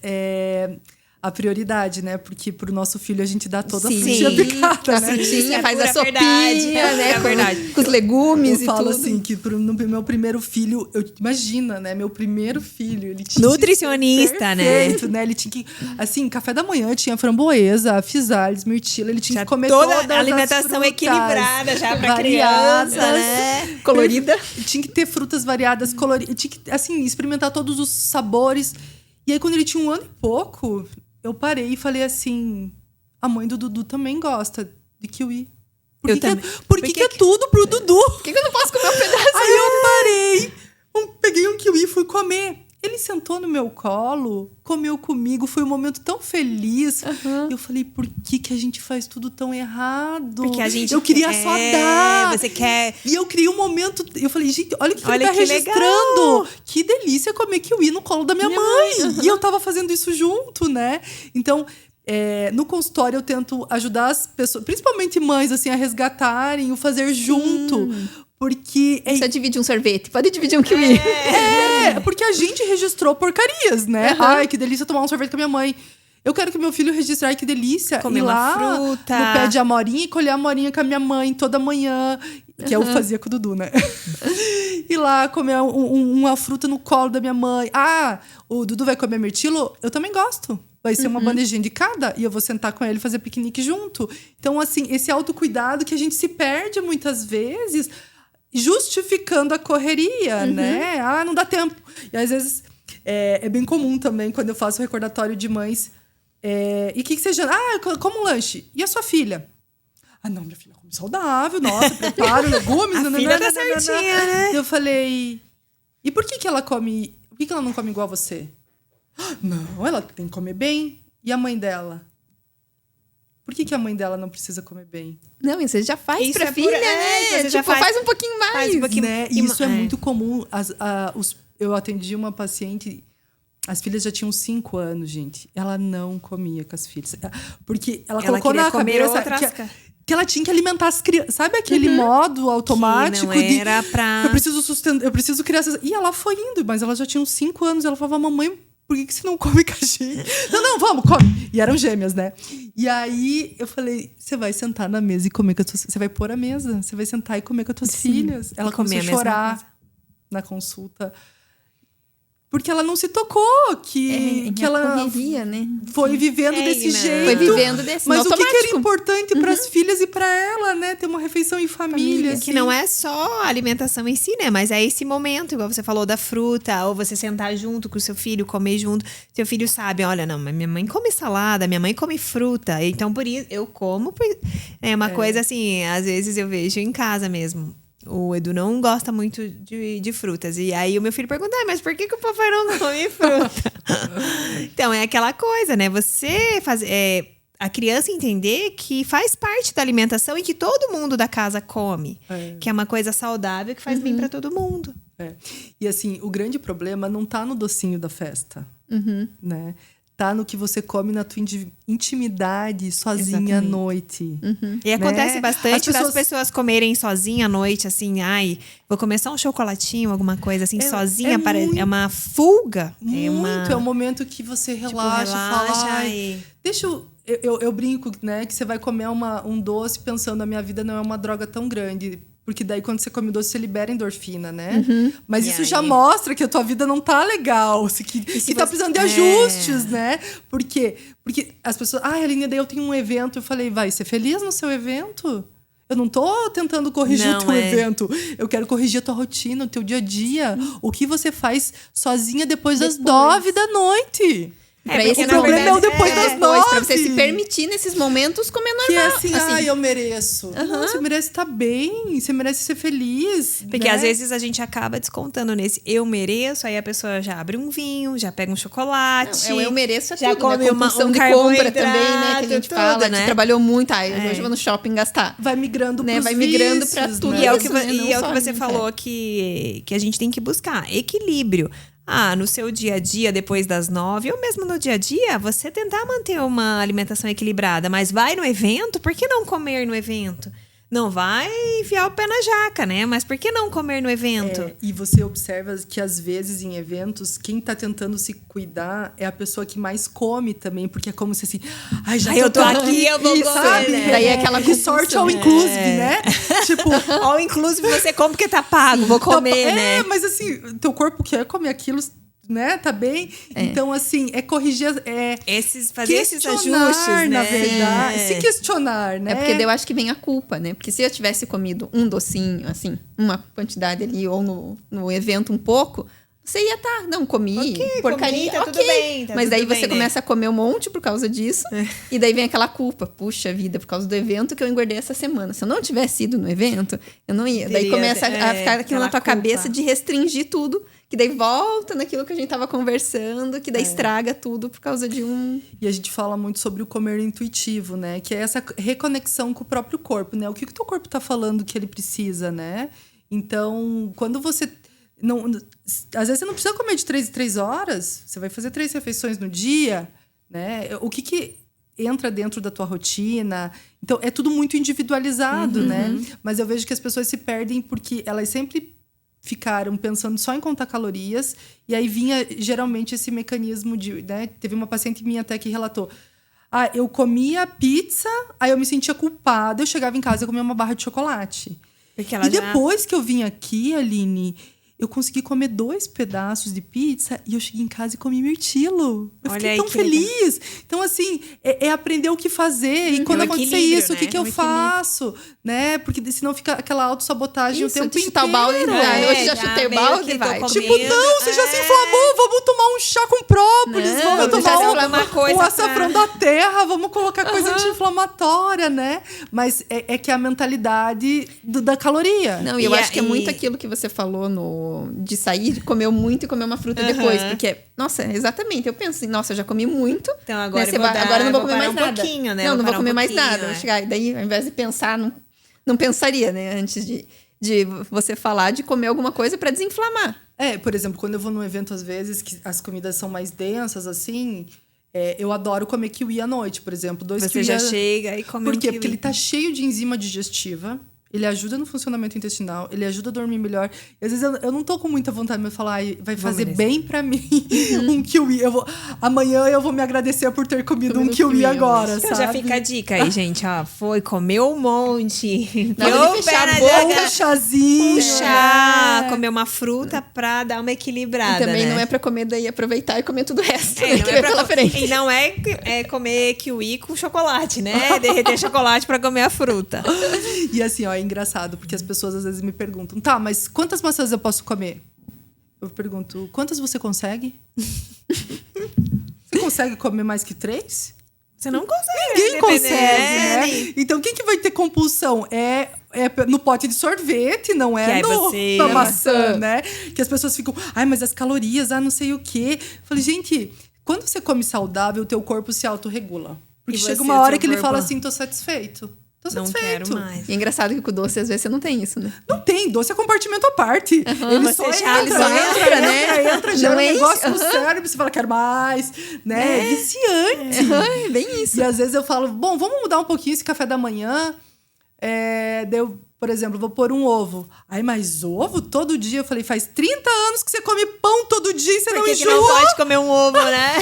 a prioridade, né? Porque pro nosso filho a gente dá toda a frutinha picada, né? Frutinha, faz a sopinha, né? Com os legumes e tudo. Eu falo assim, que no meu primeiro filho, imagina, né? Meu primeiro filho, ele tinha nutricionista, perfeito, né? Ele tinha que, assim, café da manhã tinha framboesa, physalis, mirtila, ele tinha que comer toda a alimentação equilibrada já pra criança, né? Colorida. Tinha que ter frutas variadas, coloridas, tinha que, assim, experimentar todos os sabores. E aí, quando ele tinha 1 ano e pouco, eu parei e falei assim, a mãe do Dudu também gosta de kiwi. Por que é tudo pro Dudu? Por que eu não posso comer um pedaço? Aí eu parei, peguei um kiwi e fui comer. Ele sentou no meu colo, comeu comigo, foi um momento tão feliz. Eu falei, por que a gente faz tudo tão errado? Porque a gente eu queria só dar. Você quer... E eu criei um momento, eu falei, gente, olha o que ele tá registrando. Legal. Que delícia comer kiwi no colo da minha mãe. E eu tava fazendo isso junto, né? Então, no consultório eu tento ajudar as pessoas, principalmente mães, assim, a resgatarem o fazer junto. Porque... Precisa dividir um sorvete, pode dividir um kiwi. Porque a gente registrou porcarias, né? Ai, que delícia tomar um sorvete com a minha mãe. Eu quero que meu filho registre, ai, que delícia. Comer ir lá uma fruta. no pé de amorinha e colher a amorinha com a minha mãe toda manhã. Que eu fazia com o Dudu, né? Ir lá comer uma fruta no colo da minha mãe. Ah, o Dudu vai comer mirtilo? Eu também gosto. Vai ser uma bandejinha de cada e eu vou sentar com ele e fazer piquenique junto. Então, assim, esse autocuidado que a gente se perde muitas vezes justificando a correria, né? Ah, não dá tempo. E às vezes é bem comum também, quando eu faço o recordatório de mães. E o que você janta? Ah, como um lanche. E a sua filha? Ah, não, minha filha come saudável. Nossa, preparo legumes. A filha tá certinha, né? Eu falei... E por que ela come... Por que ela não come igual a você? Não, ela tem que comer bem. E a mãe dela? Por que a mãe dela não precisa comer bem? Não, e você já faz Isso pra é filha, você né? já Tipo, faz um pouquinho mais. Faz um pouquinho. Né? E isso é muito comum. Eu atendi uma paciente... As filhas já tinham 5 anos, gente. Ela não comia com as filhas. Porque ela colocou na cabeça... Que ela tinha que alimentar as crianças. Sabe aquele modo automático que não era pra... Eu preciso criar... E ela foi indo, mas ela já tinha uns 5 anos. Ela falava, mamãe, por que você não come com a gente? Não, vamos, come. E eram gêmeas, né? E aí, eu falei, você vai sentar na mesa e comer com as tuas... Você vai pôr a mesa. Você vai sentar e comer com as tuas filhas. Ela começou a chorar na consulta. Porque ela não se tocou que ela correria, né? foi vivendo desse jeito. Foi vivendo desse Mas automático. o que era importante para as filhas e para ela, né? Ter uma refeição em família. Que não é só a alimentação em si, né? Mas é esse momento, igual você falou, da fruta. Ou você sentar junto com o seu filho, comer junto. Seu filho sabe, olha, não, mas minha mãe come salada, minha mãe come fruta. Então, por isso, eu como. É uma coisa assim, às vezes eu vejo em casa mesmo. O Edu não gosta muito de frutas. E aí o meu filho pergunta, mas por que o papai não come fruta? Então, é aquela coisa, né? Você fazer... a criança entender que faz parte da alimentação e que todo mundo da casa come. Que é uma coisa saudável que faz bem para todo mundo. E assim, o grande problema não tá no docinho da festa. Né? Tá no que você come na tua intimidade, sozinha à noite. E acontece bastante das pessoas comerem sozinha à noite, assim, ai, vou comer só um chocolatinho, alguma coisa assim, sozinha. É uma fuga. É um momento que você relaxa, fala, ai, deixa eu brinco, né, que você vai comer um doce pensando, a minha vida não é uma droga tão grande. Porque daí, quando você come doce, você libera endorfina, né? Mas isso já mostra que a tua vida não tá legal. Que tá precisando de ajustes, né? Por quê? Porque as pessoas... Ah, Aline, daí eu tenho um evento. Eu falei, vai ser feliz no seu evento? Eu não tô tentando corrigir o teu evento. Eu quero corrigir a tua rotina, o teu dia a dia. O que você faz sozinha depois das 9 da noite. O problema é o depois das 9. Pra você se permitir nesses momentos comer normal. Que é assim, eu mereço. Não, você merece estar bem, você merece ser feliz. Porque às vezes a gente acaba descontando nesse eu mereço, aí a pessoa já abre um vinho, já pega um chocolate. Eu mereço já tudo, come né? Compulsão de compra também, né? Que a gente fala, né? Que trabalhou muito. Hoje eu vou no shopping gastar. Vai migrando pros Vai migrando pra tudo. Né? E é o que você falou que a gente tem que buscar. Equilíbrio. No seu dia a dia, depois das 9, ou mesmo no dia a dia, você tentar manter uma alimentação equilibrada. Mas vai no evento, por que não comer no evento? Não vai enfiar o pé na jaca, né? Mas por que não comer no evento? E você observa que, às vezes, em eventos, quem tá tentando se cuidar é a pessoa que mais come também. Porque é como se assim... Ai, já eu tô aqui, eu vou comer, sabe? Né? Daí é aquela sorte all inclusive, né? Tipo... all inclusive você come porque tá pago, vou comer, né? Mas assim, teu corpo quer comer aquilo... Né? Tá bem? Então, assim, corrigir... fazer esses ajustes, né? Na verdade. Se questionar, né? Porque daí eu acho que vem a culpa, né? Porque se eu tivesse comido um docinho, assim, uma quantidade ali, ou no evento um pouco... Você ia não, comi, porcaria, tá tudo bem. Mas daí tudo você começa a comer um monte por causa disso. E daí vem aquela culpa. Puxa vida, por causa do evento que eu engordei essa semana. Se eu não tivesse ido no evento, eu não ia. Daí começa a ficar aquilo na tua cabeça de restringir tudo. Que daí volta naquilo que a gente tava conversando. Que daí estraga tudo por causa de um... E a gente fala muito sobre o comer intuitivo, né? Que é essa reconexão com o próprio corpo, né? O que o teu corpo tá falando que ele precisa, né? Então, quando você... às vezes você não precisa comer de 3 em 3 horas. Você vai fazer 3 refeições no dia, né? O que entra dentro da tua rotina? Então, é tudo muito individualizado, né? Mas eu vejo que as pessoas se perdem porque elas sempre ficaram pensando só em contar calorias. E aí vinha, geralmente, esse mecanismo de... Né? Teve uma paciente minha até que relatou... eu comia pizza, aí eu me sentia culpada. Eu chegava em casa e comia uma barra de chocolate. Porque ela E depois que eu vim aqui, Aline, eu consegui comer 2 pedaços de pizza e eu cheguei em casa e comi mirtilo. Eu Olha fiquei aí tão que legal. feliz. Então, assim, é aprender o que fazer. E quando Um acontecer equilíbrio, isso, o que, né? que eu Um equilíbrio. faço? Né? Porque senão fica aquela autossabotagem o Isso, tempo de chutar o inteiro. balde, hoje já chutei o meio balde que e tô vai. comendo. Tipo, não, você já se inflamou, vamos tomar um chá com própolis, Não, vamos já tomar se inflamar coisa um pra- açafrão da terra, vamos colocar coisa anti-inflamatória, né? Mas é que é a mentalidade da caloria. Não, e eu E acho que é aí- muito aquilo que você falou de sair, comer muito e comer uma fruta depois. Porque, nossa, exatamente. Eu penso assim, nossa, eu já comi muito. Então agora né, eu vou dar- agora eu não vou vou comer parar mais um nada. pouquinho, né? Não, Vou não vou parar um comer mais pouquinho, nada. é. Vou chegar, e daí, ao invés de pensar, não pensaria, né? Antes de você falar de comer alguma coisa para desinflamar. Por exemplo, quando eu vou num evento, às vezes, que as comidas são mais densas, assim, eu adoro comer kiwi à noite, por exemplo. 2 Você kiwi já chega e come Por um quê? kiwi. Porque ele tá cheio de enzima digestiva. Ele ajuda no funcionamento intestinal, ele ajuda a dormir melhor. E, às vezes eu não tô com muita vontade de falar, vai fazer merecer. bem pra mim um kiwi. Amanhã eu vou me agradecer por ter comido um kiwi agora, Então sabe? já fica a dica aí, gente. Ó, comeu um monte. Nada Deu de fechar pé na a boca, jaca, Um chazinho. um chá, comer uma fruta pra dar uma equilibrada, E também né? não é pra comer daí, aproveitar e comer tudo o resto. É, né, não que é vem pra pela frente. E não é comer kiwi com chocolate, né? Derreter chocolate pra comer a fruta. E assim, ó, é engraçado, porque as pessoas às vezes me perguntam, tá, mas quantas maçãs eu posso comer? Eu pergunto, quantas você consegue? Você consegue comer mais que 3? Você não consegue. Ninguém depender, consegue, né? Então, quem que vai ter compulsão? É no pote de sorvete, não Que aí é você- na maçã, né? Que as pessoas ficam, ai, mas as calorias, não sei o quê. Eu falei, gente, quando você come saudável, o teu corpo se autorregula. Porque E chega você, uma hora teu que ele corpo? fala assim, tô satisfeito. Tô Não satisfeito. quero mais. E é engraçado que com doce, às vezes, você não tem isso, né? Não tem, doce é compartimento à parte. Ele Você só já- entra, só entra, né? entra, gera Não um enche. negócio no cérebro, você fala, quero mais, né? É viciante. É bem isso. E às vezes eu falo, bom, vamos mudar um pouquinho esse café da manhã. Daí eu, por exemplo, vou pôr um ovo. Ai, mas ovo todo dia? Eu falei, faz 30 anos que você come pão todo dia e você Por não que que enjoa, não pode comer um ovo, né?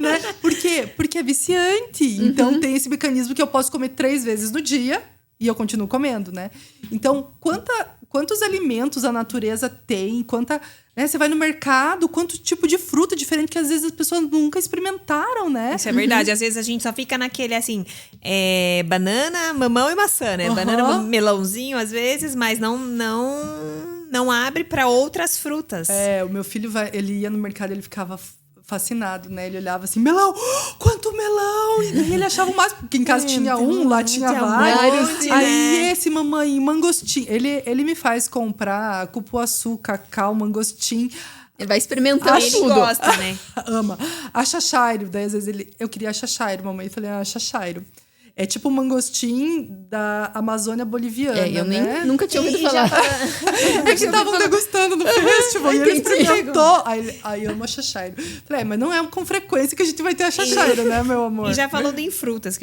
né? Por quê? Porque é viciante. Então tem esse mecanismo que eu posso comer 3 vezes no dia e eu continuo comendo, né? Então, quantos alimentos a natureza tem, né? Você vai no mercado, quanto tipo de fruta diferente que às vezes as pessoas nunca experimentaram, né? Isso é verdade. Às vezes a gente só fica naquele, assim, banana, mamão e maçã, né? Uhum. Banana, melãozinho, às vezes, mas não abre pra outras frutas. O meu filho ele ia no mercado, ele ficava fascinado, né? Ele olhava assim, melão, quanto melão! E daí ele achava o máximo, porque em casa tinha um, lá tinha vários. monte, Aí né? esse mamãe, mangostim. Ele me faz comprar cupuaçu, cacau, mangostim. Ele vai experimentando Ele tudo. gosta, né? Ama. Achachairo. Daí, às vezes, eu queria achachairo, mamãe. Eu falei, achachairo. É tipo o mangostim da Amazônia boliviana, Eu né? nunca tinha ouvido E já falar. É que estavam degustando no festival e ele Entendi. experimentou. Aí eu amo a chachairo. Falei, mas não é com frequência que a gente vai ter a chachairo, né, meu amor? E já falando em frutas,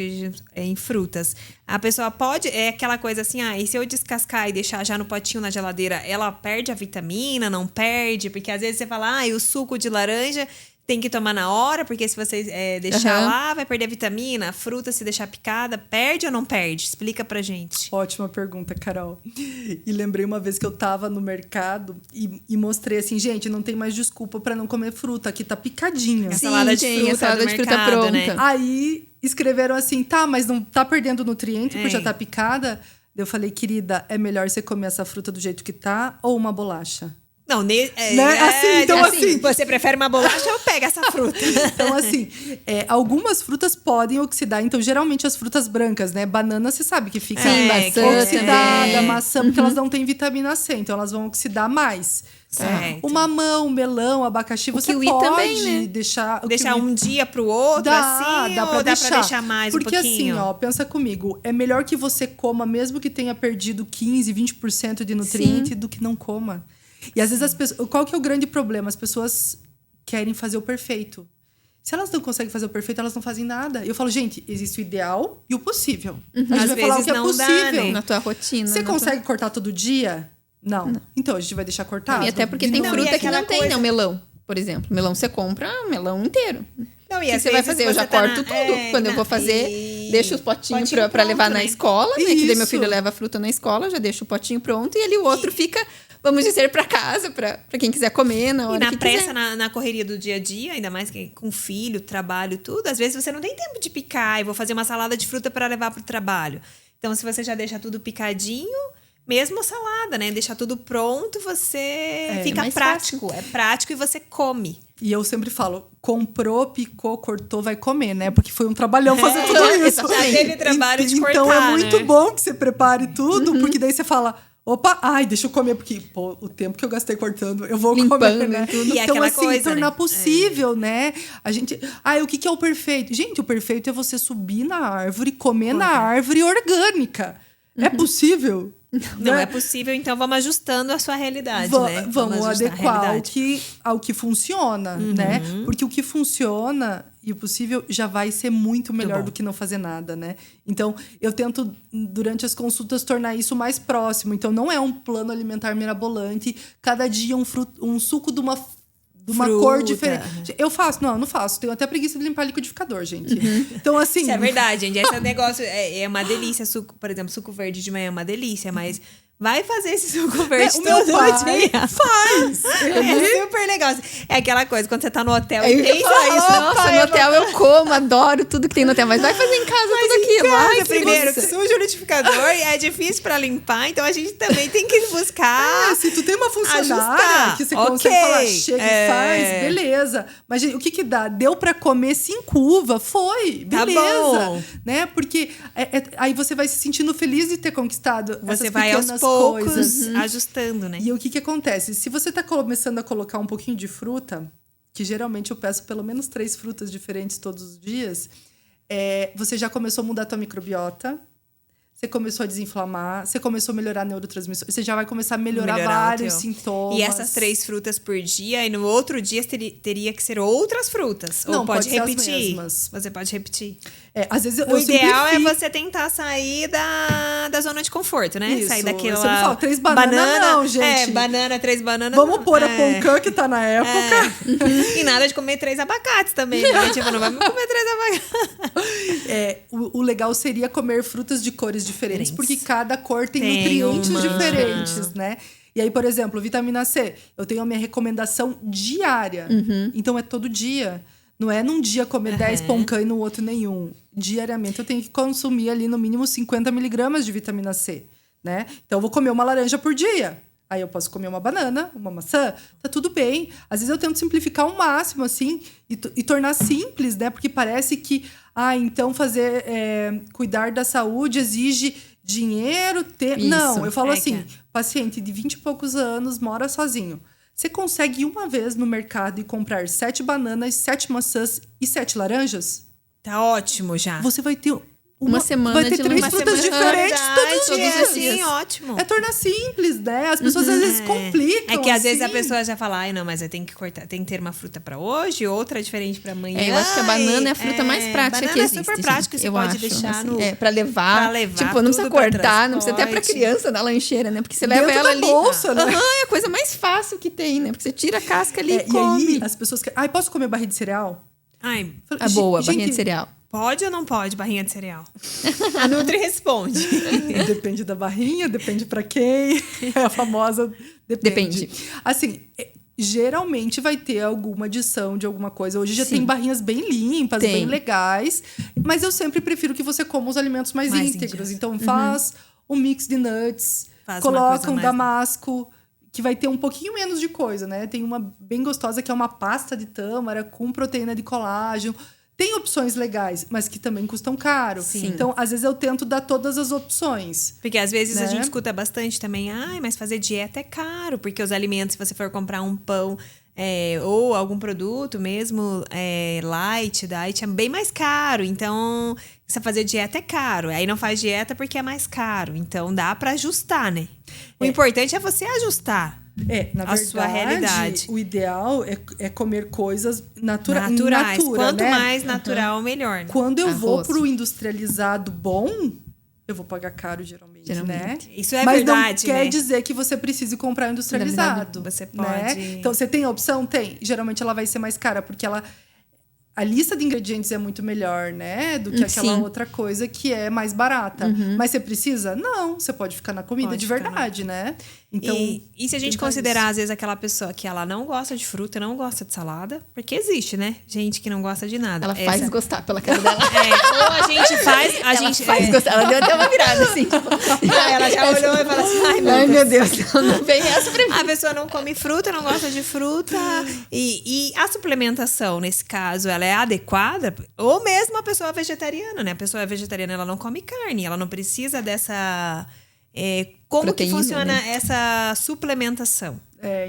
em frutas. A pessoa pode, aquela coisa assim, e se eu descascar e deixar já no potinho na geladeira, ela perde a vitamina, não perde? Porque às vezes você fala, o suco de laranja tem que tomar na hora, porque se você deixar lá, vai perder a vitamina. A fruta, se deixar picada, perde ou não perde? Explica pra gente. Ótima pergunta, Carol. E lembrei uma vez que eu tava no mercado e mostrei assim, gente, não tem mais desculpa pra não comer fruta, aqui tá picadinha. A salada de fruta a salada do de fruta mercado, pronta. né? Aí escreveram assim, tá, mas não tá perdendo nutriente porque já tá picada? Eu falei, querida, é melhor você comer essa fruta do jeito que tá ou uma bolacha? Não, Né? Assim, você prefere uma bolacha ou pega essa fruta? Então, assim, algumas frutas podem oxidar. Então, geralmente, as frutas brancas, né? Banana, você sabe que fica Sim, maçã oxidada, também. maçã, porque elas não têm vitamina C. Então, elas vão oxidar mais. Certo. O mamão, o melão, o abacaxi, você kiwi pode também, né? deixar... Deixar um dia pro outro, assim, dá ou pra dá pra deixar mais Porque um pouquinho? assim, ó, pensa comigo. É melhor que você coma, mesmo que tenha perdido 15, 20% de nutriente, do que não coma. E às vezes as pessoas... Qual que é o grande problema? As pessoas querem fazer o perfeito. Se elas não conseguem fazer o perfeito, elas não fazem nada. Eu falo, gente, existe o ideal e o possível. A gente Às vai falar o vezes que é não dá, possível. né? Na tua rotina. Você na tua- consegue cortar todo dia? Não. Então, a gente vai deixar cortado. E até porque De tem novo. Não, e fruta que aquela não tem, coisa- né? O melão, por exemplo. Melão você compra, melão inteiro. Não, O que você vai fazer? Eu já corto tudo. Quando eu vou fazer, Deixa os potinhos Potinho pra levar pronto, na né? escola, né? Que daí meu Isso. filho leva a fruta na escola, já deixa o potinho pronto. E ali o outro fica, vamos dizer, pra casa, pra quem quiser comer na hora E na que pressa, quiser. na correria do dia a dia, ainda mais que com filho, trabalho, tudo, às vezes você não tem tempo de picar e vou fazer uma salada de fruta para levar pro trabalho. Então, se você já deixa tudo picadinho, mesmo a salada, né? Deixar tudo pronto, você fica mais prático. É prático e você come. E eu sempre falo, comprou, picou, cortou, vai comer, né? Porque foi um trabalhão fazer tudo isso. Já teve trabalho de cortar, Então é muito né? bom que você prepare tudo, porque daí você fala, opa, ai, deixa eu comer, porque pô, o tempo que eu gastei cortando, eu vou Limpando comer, né? e tudo. E é Então, aquela assim, coisa, tornar né? possível, né? A gente, o que é o perfeito? Gente, o perfeito é você subir na árvore, comer na árvore orgânica. É possível? Não né? é possível, então vamos ajustando a sua realidade, né? Vamos ajustar a adequar realidade. ao que funciona, né? Porque o que funciona e o possível já vai ser muito melhor bom. do que não fazer nada, né? Então, eu tento, durante as consultas, tornar isso mais próximo. Então, não é um plano alimentar mirabolante, cada dia um suco de uma Fruta. cor diferente. Eu faço? Não faço. Tenho até preguiça de limpar liquidificador, gente. Então, assim... Isso é verdade, gente. Esse negócio é uma delícia. Suco, por exemplo, suco verde de manhã é uma delícia, mas vai fazer esse suco verde o meu todo pai dia. faz. É super legal. É aquela coisa, quando você tá no hotel Eu e ia tem falar isso. opa, Nossa, no hotel eu como, adoro tudo que tem no hotel. Mas vai fazer em casa tudo aquilo. Ai, que primeiro, delícia. suja o liquidificador e é difícil pra limpar, então a gente também tem que buscar. Se tu tem uma funcionária ajustar. que você Ok. consegue falar, chega e faz, beleza. Mas gente, o que dá? Deu pra comer 5 uvas? Foi, Tá beleza. bom. Né? Porque aí você vai se sentindo feliz de ter conquistado Você essas vai aos pequenas poucos coisas. ajustando, né? E o que acontece? Se você tá começando a colocar um pouquinho de fruta, que geralmente eu peço pelo menos 3 frutas diferentes todos os dias, você já começou a mudar a tua microbiota, você começou a desinflamar, você começou a melhorar neurotransmissores, você já vai começar a melhorar vários o teu. sintomas. E essas 3 frutas por dia, e no outro dia teria que ser outras frutas. Não, ou pode pode ser as repetir. mesmas. Você pode repetir. Às vezes O ideal é simplifico. você tentar sair da zona de conforto, né? Isso, Sair eu daquela. sempre falo, 3 bananas não, gente. Banana, 3 bananas. Vamos pôr a é. Poncã, que tá na época. E nada de comer 3 abacates também, né? Tipo, não vamos comer 3 abacates. O legal seria comer frutas de cores diferentes, porque cada cor tem Tem nutrientes uma. diferentes, né? E aí, por exemplo, vitamina C. Eu tenho a minha recomendação diária. Então, é todo dia. Não é num dia comer 10 Poncã e no outro nenhum. Diariamente, eu tenho que consumir ali no mínimo 50 miligramas de vitamina C, né? Então, eu vou comer uma laranja por dia. Aí eu posso comer uma banana, uma maçã, tá tudo bem. Às vezes eu tento simplificar ao máximo, assim, e tornar simples, né? Porque parece que, então cuidar da saúde exige dinheiro, tempo. Isso. Não, eu falo É assim, paciente de 20 e poucos anos, mora sozinho. Você consegue uma vez no mercado e comprar 7 bananas, 7 maçãs e 7 laranjas? Tá ótimo já. Você vai ter Uma semana vai ter de 3 uma frutas semana. diferentes todos os dias. Sim, ótimo. É tornar simples, né? As pessoas às vezes complicam. É que às vezes a assim. pessoa já fala, não, mas eu tenho que cortar, tem que ter uma fruta pra hoje, outra diferente pra amanhã. Eu acho que a banana é a fruta mais prática banana que existe. é super prática, você eu pode acho, deixar assim, no... pra levar. pra levar Tipo, não precisa tudo pra cortar, não precisa até pra transporte. criança na lancheira, né? Porque você leva Dentro ela da ali. bolsa, né? É a coisa mais fácil que tem, né? Porque você tira a casca ali e E come. aí as pessoas querem... Posso comer barrinha de cereal? Ai, A boa, Gente, barrinha de cereal. pode ou não pode barrinha de cereal? A Nutri responde. Depende da barrinha, depende pra quem. É a famosa depende. Assim, geralmente vai ter alguma adição de alguma coisa. Hoje já tem barrinhas bem limpas, bem legais. Mas eu sempre prefiro que você coma os alimentos mais íntegros. Então faz um mix de nuts, Faz uma coloca coisa um mais- damasco, que vai ter um pouquinho menos de coisa, né? Tem uma bem gostosa que é uma pasta de tâmara com proteína de colágeno. Tem opções legais, mas que também custam caro. Sim. Então, às vezes, eu tento dar todas as opções. Porque às vezes a Né? gente escuta bastante também, mas fazer dieta é caro, porque os alimentos, se você for comprar um pão ou algum produto mesmo, light, diet, é bem mais caro. Então, você fazer dieta é caro. Aí não faz dieta porque é mais caro. Então, dá pra ajustar, né? O importante é você ajustar. Na a verdade, sua realidade. o ideal é comer coisas Naturais. natura, Quanto né? mais natural, melhor. Né? Quando eu vou Arroz. pro industrializado bom, eu vou pagar caro geralmente, né? Isso é Mas verdade, não quer né? dizer que você precise comprar industrializado. Você né? pode- Então, você tem a opção? Tem. Geralmente ela vai ser mais cara, porque ela a lista de ingredientes é muito melhor, né? Do que aquela outra coisa que é mais barata. Mas você precisa? Não, você pode ficar na comida de verdade, né? Então, e se a gente considerar, às vezes, aquela pessoa que ela não gosta de fruta, não gosta de salada, porque existe, né? Gente que não gosta de nada. Ela faz gostar pela cara dela. Ou a gente faz... Ela faz gostar. Ela deu até uma virada, assim. Tipo, ela já olhou e falou assim, ai, meu Deus, não vem essa pra mim. A pessoa não come fruta, não gosta de fruta. E a suplementação, nesse caso, ela é adequada? Ou mesmo a pessoa vegetariana, né? A pessoa vegetariana, ela não come carne, ela não precisa dessa... como proteína, que funciona, né? essa suplementação?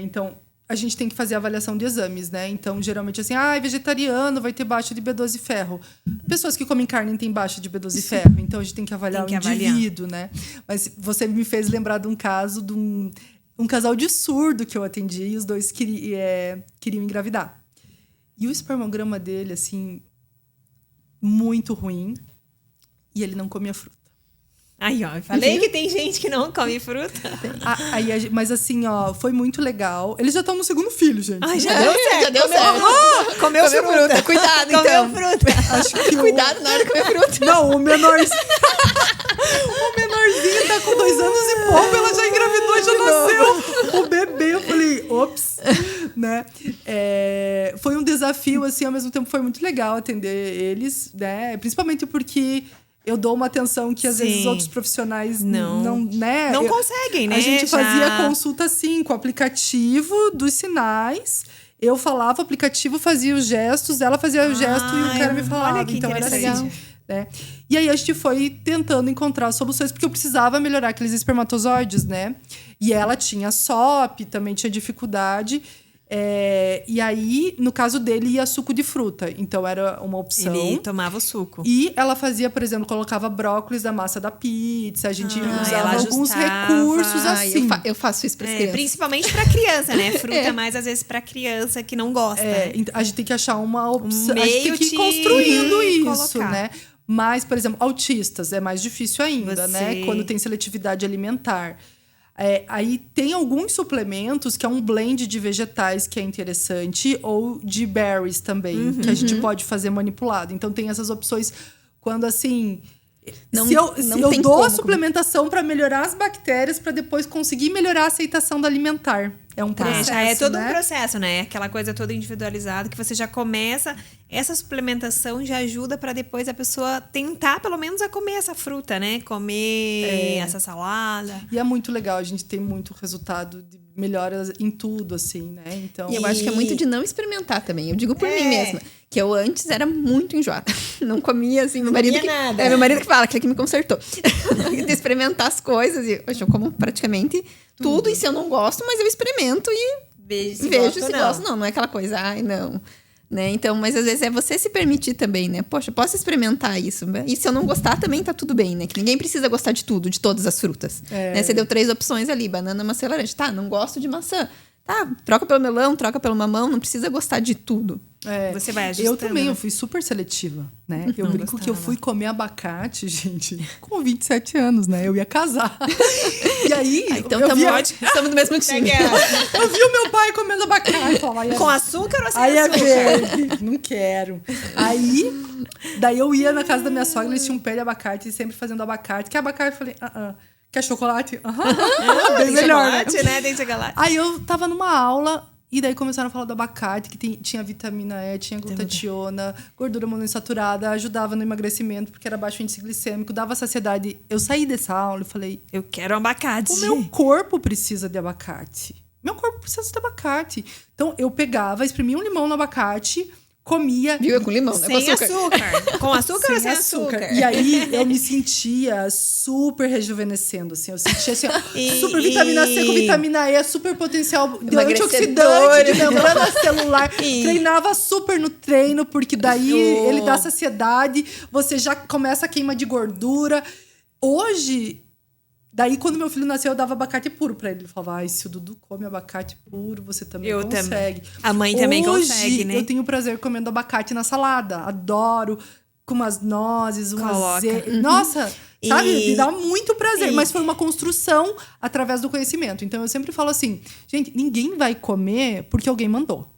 Então, a gente tem que fazer a avaliação de exames, né? Então, geralmente, assim, vegetariano vai ter baixa de B12 e ferro. Pessoas que comem carne têm baixa de B12 e ferro. Então, a gente tem que avaliar o indivíduo, né? Mas você me fez lembrar de um caso de um casal de surdo que eu atendi. E os dois queriam engravidar. E o espermograma dele, assim, muito ruim. E ele não comia fruta. Aí, ó, eu falei que tem gente que não come fruta. Mas assim, ó, foi muito legal. Eles já estão no segundo filho, gente. Ai, já deu certo. Já deu certo. Comeu fruta. Cuidado, então. Comeu fruta. Acho que Cuidado na hora de comer fruta. Não, o menorzinho tá com 2 anos e pouco, ela já engravidou e já nasceu o bebê. Eu falei, ops, né? Foi um desafio, assim, ao mesmo tempo foi muito legal atender eles, né? Principalmente porque eu dou uma atenção que às vezes outros profissionais não né? Não conseguem, né? A gente fazia consulta assim, com o aplicativo dos sinais. Eu falava o aplicativo, fazia os gestos, ela fazia o gesto e o cara me falava. Olha que então era interessante. legal. Né? E aí a gente foi tentando encontrar soluções, porque eu precisava melhorar aqueles espermatozoides, né? E ela tinha SOP, também tinha dificuldade. E aí, no caso dele, ia suco de fruta. Então, era uma opção. Ele tomava o suco. E ela fazia, por exemplo, colocava brócolis da massa da pizza. A gente usava ela alguns ajustava. recursos assim. Eu faço isso para as crianças. Principalmente para criança, né? Fruta mais, às vezes, para criança que não gosta. A gente tem que achar uma opção. Meio a gente tem que ir de construindo isso, colocar. né? Mas, por exemplo, autistas é mais difícil ainda, né? Quando tem seletividade alimentar. Aí tem alguns suplementos que é um blend de vegetais que é interessante, ou de berries também, que a gente pode fazer manipulado. Então tem essas opções quando assim. Se eu dou a suplementação para melhorar as bactérias, para depois conseguir melhorar a aceitação do alimentar. É um processo. Já é todo né? um processo, né? Aquela coisa toda individualizada que você já começa. Essa suplementação já ajuda para depois a pessoa tentar, pelo menos, a comer essa fruta, né? Comer essa salada. E é muito legal, a gente tem muito resultado de melhoras em tudo, assim, né? Então, E eu acho que é muito de não experimentar também. Eu digo por mim mesma. Que eu antes era muito enjoada. Não comia, assim, meu marido nada. meu marido que fala, aquele que me consertou. De experimentar as coisas. E eu como praticamente tudo. E se eu não gosto, mas eu experimento e vejo se gosto. Não é aquela coisa, não. Né? Então, mas às vezes é você se permitir também, né? Poxa, eu posso experimentar isso. E se eu não gostar, também tá tudo bem, né? Que ninguém precisa gostar de tudo, de todas as frutas. Né? Você deu 3 opções ali, banana, maçã e laranja. Tá, não gosto de maçã. Tá, troca pelo melão, troca pelo mamão. Não precisa gostar de tudo. Você vai ajustando. Eu também, eu fui super seletiva, né? Eu brinco que eu fui comer abacate, gente, com 27 anos, né? Eu ia casar. E aí... Então estamos no mesmo time. Eu vi o meu pai comendo abacate. Falava, com açúcar ou sem aí açúcar? Não quero. Daí eu ia na casa da minha sogra, eles tinham um pé de abacate, sempre fazendo abacate. Quer abacate? Eu falei, Quer chocolate? Bem melhor, chocolate, né? Tem chocolate. Aí eu tava numa aula... E daí começaram a falar do abacate, que tinha vitamina E, tinha glutationa, gordura monoinsaturada, ajudava no emagrecimento, porque era baixo índice glicêmico, dava saciedade. Eu saí dessa aula e falei... Eu quero abacate. O meu corpo precisa de abacate. Meu corpo precisa de abacate. Então, eu pegava, exprimia um limão no abacate... Comia... Viu? É com limão, né? Sem açúcar. Com açúcar ou sem açúcar? E aí, eu me sentia super rejuvenescendo, assim. Eu sentia, assim, super vitamina C com vitamina E, super potencial de antioxidante, de membrana celular. Treinava super no treino, porque daí ele dá saciedade. Você já começa a queima de gordura. Hoje... Daí, quando meu filho nasceu, eu dava abacate puro pra ele. Ele falava, se o Dudu come abacate puro, você também consegue. Também. A mãe também consegue, né? Eu tenho prazer comendo abacate na salada. Adoro. Com umas nozes, azeite. Nossa, sabe? Me dá muito prazer. Mas foi uma construção através do conhecimento. Então, eu sempre falo assim, gente, ninguém vai comer porque alguém mandou.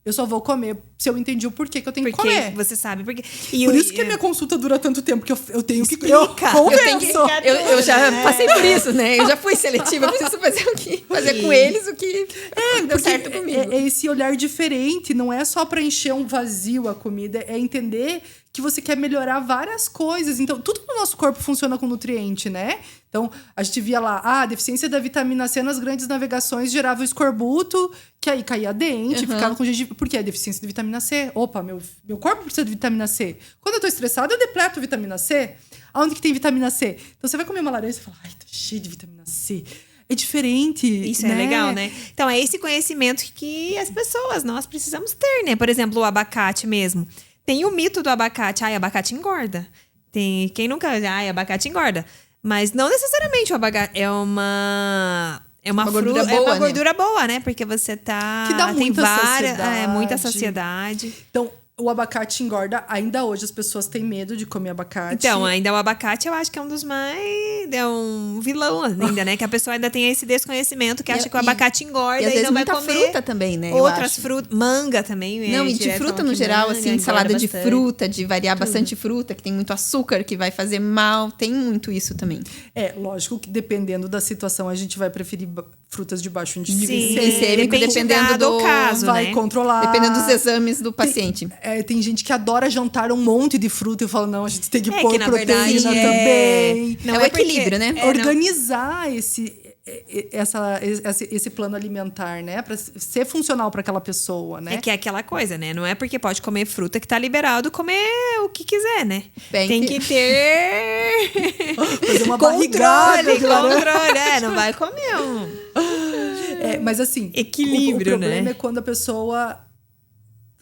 Eu só vou comer se eu entendi o porquê que eu tenho que Porque comer. você sabe. Por isso que a minha consulta dura tanto tempo, que eu tenho que... Explica. Eu já passei por isso, né? Eu já fui seletiva, eu preciso fazer com eles o que deu certo comigo. É esse olhar diferente, não é só para encher um vazio a comida, é entender que você quer melhorar várias coisas. Então, tudo no nosso corpo funciona com nutriente, né? Então, a gente via lá, a deficiência da vitamina C nas grandes navegações gerava o escorbuto, que aí caía dente, ficava com gengiva. Por quê? A deficiência de vitamina C. Opa, meu corpo precisa de vitamina C. Quando eu tô estressada, eu depleto vitamina C. Aonde que tem vitamina C? Então, você vai comer uma laranja e fala, ai, tá cheio de vitamina C. É diferente. Isso né? é legal, né? Então, é esse conhecimento que as pessoas, nós precisamos ter, né? Por exemplo, o abacate mesmo. Tem o mito do abacate. Ai, abacate engorda. Tem quem nunca... Ai, abacate engorda. Mas não necessariamente o abacate é uma gordura boa, é uma né? gordura boa, né? Porque você tá... Que dá tem muita várias, muita saciedade. saciedade. Então, o abacate engorda. Ainda hoje as pessoas têm medo de comer abacate. Então, ainda o abacate eu acho que é um dos mais... É um vilão ainda, né? Que a pessoa ainda tem esse desconhecimento que acha que o abacate engorda E às e vezes não vai muita comer. fruta também, né? eu Outras acho. frutas. Manga também. Não, e de direto fruta falam no que geral, manga assim, engorda salada de bastante. fruta, de variar bastante fruta, que tem muito açúcar, que vai fazer mal. Tem muito isso também. É, lógico que dependendo da situação, a gente vai preferir frutas de baixo índice Sim, glicêmico, depende dependendo do caso, vai né? controlar. Dependendo dos exames do paciente. Tem gente que adora jantar um monte de fruta. Eu falo, não, a gente tem que pôr que, na proteína verdade, também. Não É o equilíbrio, né? Organizar esse plano alimentar, né? Pra ser funcional para aquela pessoa, né? É que é aquela coisa, né? Não é porque pode comer fruta que tá liberado comer o que quiser, né? Bem Tem que- que ter Fazer uma barrigada de laranja. controle. Não vai comer Mas assim, Equilíbrio, o problema né? é quando a pessoa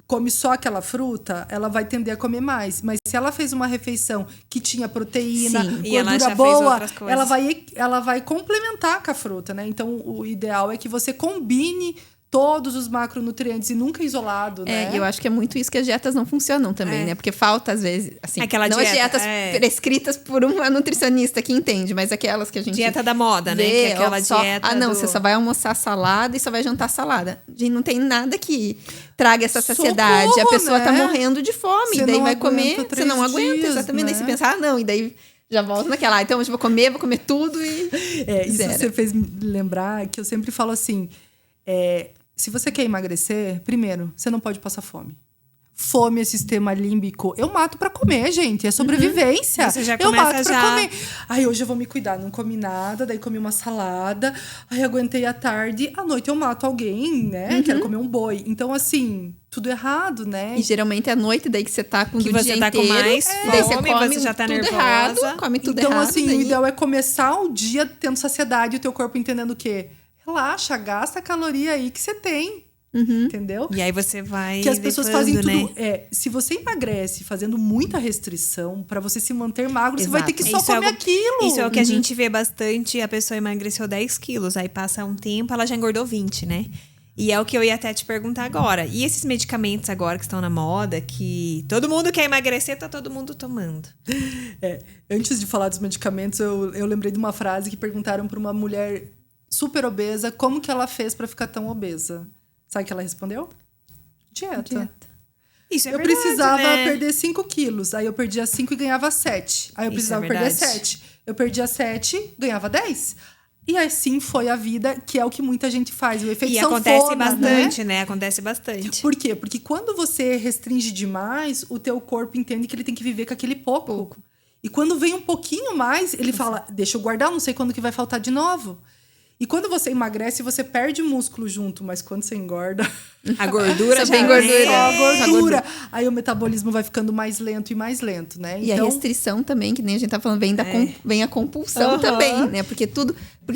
come só aquela fruta, ela vai tender a comer mais. Mas se ela fez uma refeição que tinha proteína, Sim. E ela já gordura fez boa, outras coisas. ela vai complementar com a fruta, né? Então, o ideal é que você combine todos os macronutrientes e nunca isolado, né? Eu acho que é muito isso que as dietas não funcionam também, né? Porque falta, às vezes, assim, Aquela não dieta, as dietas prescritas por uma nutricionista que entende, mas aquelas que a gente Dieta da moda, né? vê, Que é aquela ou só, dieta não, do- você só vai almoçar salada e só vai jantar salada. Gente, não tem nada que traga essa saciedade. Socorro, A pessoa tá né? morrendo de fome, Você daí não vai aguenta comer, você 3 não aguenta, dias, exatamente. Daí né? você pensa, não, e daí já volta naquela, então hoje eu vou comer tudo e Isso zero. você fez me lembrar que eu sempre falo assim: se você quer emagrecer, primeiro, você não pode passar fome. Fome é sistema límbico. Eu mato pra comer, gente. É sobrevivência. Você já eu começa mato pra já- comer. Aí hoje eu vou me cuidar. Não comi nada, daí comi uma salada. Aí aguentei a tarde. À noite eu mato alguém, né? Quero comer um boi. Então, assim, tudo errado, né? E geralmente é à noite, daí que você tá com Que do você dia tá com inteiro. mais daí você fome, come você já tá tudo nervosa. errado, come tudo Então, errado. assim, daí... o ideal é começar o dia tendo saciedade e o teu corpo entendendo o quê? Relaxa, gasta a caloria aí que você tem. Entendeu? E aí você vai Que as pessoas levando, fazem tudo. né? Se você emagrece fazendo muita restrição, pra você se manter magro, você vai ter que Exato. só comer aquilo. Isso é o que a gente vê bastante. A pessoa emagreceu 10 quilos, aí passa um tempo, ela já engordou 20, né? E é o que eu ia até te perguntar agora. E esses medicamentos agora que estão na moda, que todo mundo quer emagrecer, tá todo mundo tomando. Antes de falar dos medicamentos, eu lembrei de uma frase que perguntaram pra uma mulher super obesa como que ela fez pra ficar tão obesa. Sabe o que ela respondeu? Dieta. Isso é Eu verdade, precisava né? perder 5 quilos. Aí eu perdia 5 e ganhava 7. Aí eu Isso precisava é perder verdade. 7. Eu perdia 7, ganhava 10. E assim foi a vida, que é o que muita gente faz. O efeito E sanfona, acontece né? bastante, né? Acontece bastante. Por quê? Porque quando você restringe demais, o teu corpo entende que ele tem que viver com aquele pouco. E quando vem um pouquinho mais, ele fala, deixa eu guardar, não sei quando que vai faltar de novo. E quando você emagrece, você perde músculo junto, mas quando você engorda... A gordura Só já vem gordura. vem. Só a É, gordura. Aí o metabolismo vai ficando mais lento e mais lento, né? E a restrição também, que nem a gente tá falando, vem a compulsão também, né? Porque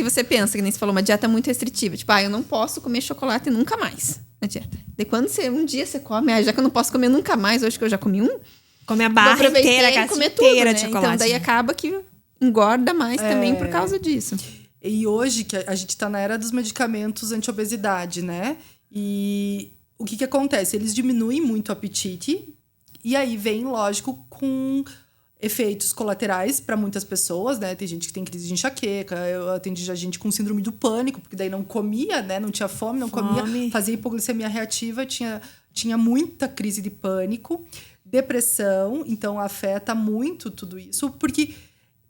você pensa, que nem você falou, uma dieta muito restritiva. Tipo, eu não posso comer chocolate nunca mais na dieta. Daí quando um dia você come, já que eu não posso comer nunca mais, hoje que eu já comi Come a vou barra aproveitar inteira, a e caixa comer inteira tudo, de né? chocolate. Então daí né? acaba que engorda mais também por causa disso. E hoje, que a gente tá na era dos medicamentos anti-obesidade, né? E o que acontece? Eles diminuem muito o apetite. E aí vem, lógico, com efeitos colaterais para muitas pessoas, né? Tem gente que tem crise de enxaqueca. Eu atendi já gente com síndrome do pânico, porque daí não comia, né? Não tinha fome, não comia. Fazia hipoglicemia reativa, tinha tinha muita crise de pânico, depressão, então afeta muito tudo isso, porque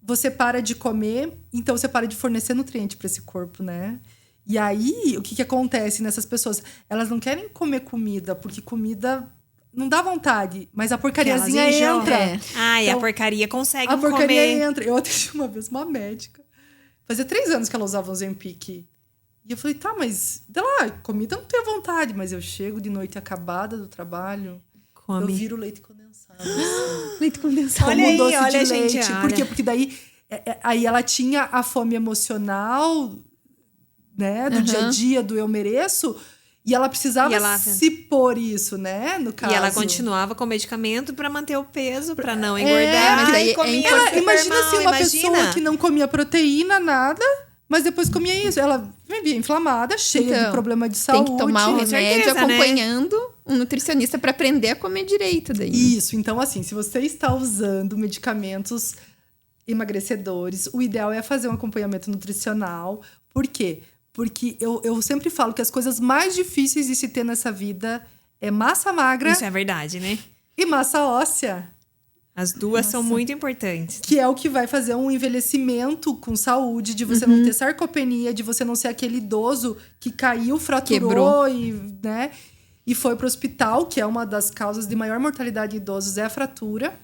você para de comer, então você para de fornecer nutriente para esse corpo, né? E aí, o que acontece nessas pessoas? Elas não querem comer comida, porque comida não dá vontade, mas a porcariazinha entra. E a porcaria consegue comer. A porcaria entra. Eu atendi uma vez uma médica. Fazia 3 anos que ela usava um Ozempic. E eu falei, tá, mas... Dá lá, comida não tenho vontade. Mas eu chego de noite acabada do trabalho, eu viro leite condensado. Leite condensado. Olha aí, doce olha, de leite. gente. Por quê? Porque daí aí ela tinha a fome emocional, né? Do dia a dia, do eu mereço... E ela precisava se pôr isso, né? No caso. E ela continuava com medicamento para manter o peso, para não engordar. Mas aí imagina assim, uma pessoa que não comia proteína, nada, mas depois comia isso. Ela vivia inflamada, cheia de problema de saúde. Tem que tomar o remédio certeza, acompanhando um nutricionista para aprender a comer direito daí. Isso. Então, assim, se você está usando medicamentos emagrecedores, o ideal é fazer um acompanhamento nutricional. Por quê? Porque eu sempre falo que as coisas mais difíceis de se ter nessa vida é massa magra. Isso é verdade, né? E massa óssea. As duas são muito importantes. Que é o que vai fazer um envelhecimento com saúde, de você não ter sarcopenia, de você não ser aquele idoso que caiu, fraturou e foi para o hospital, que é uma das causas de maior mortalidade de idosos, é a fratura.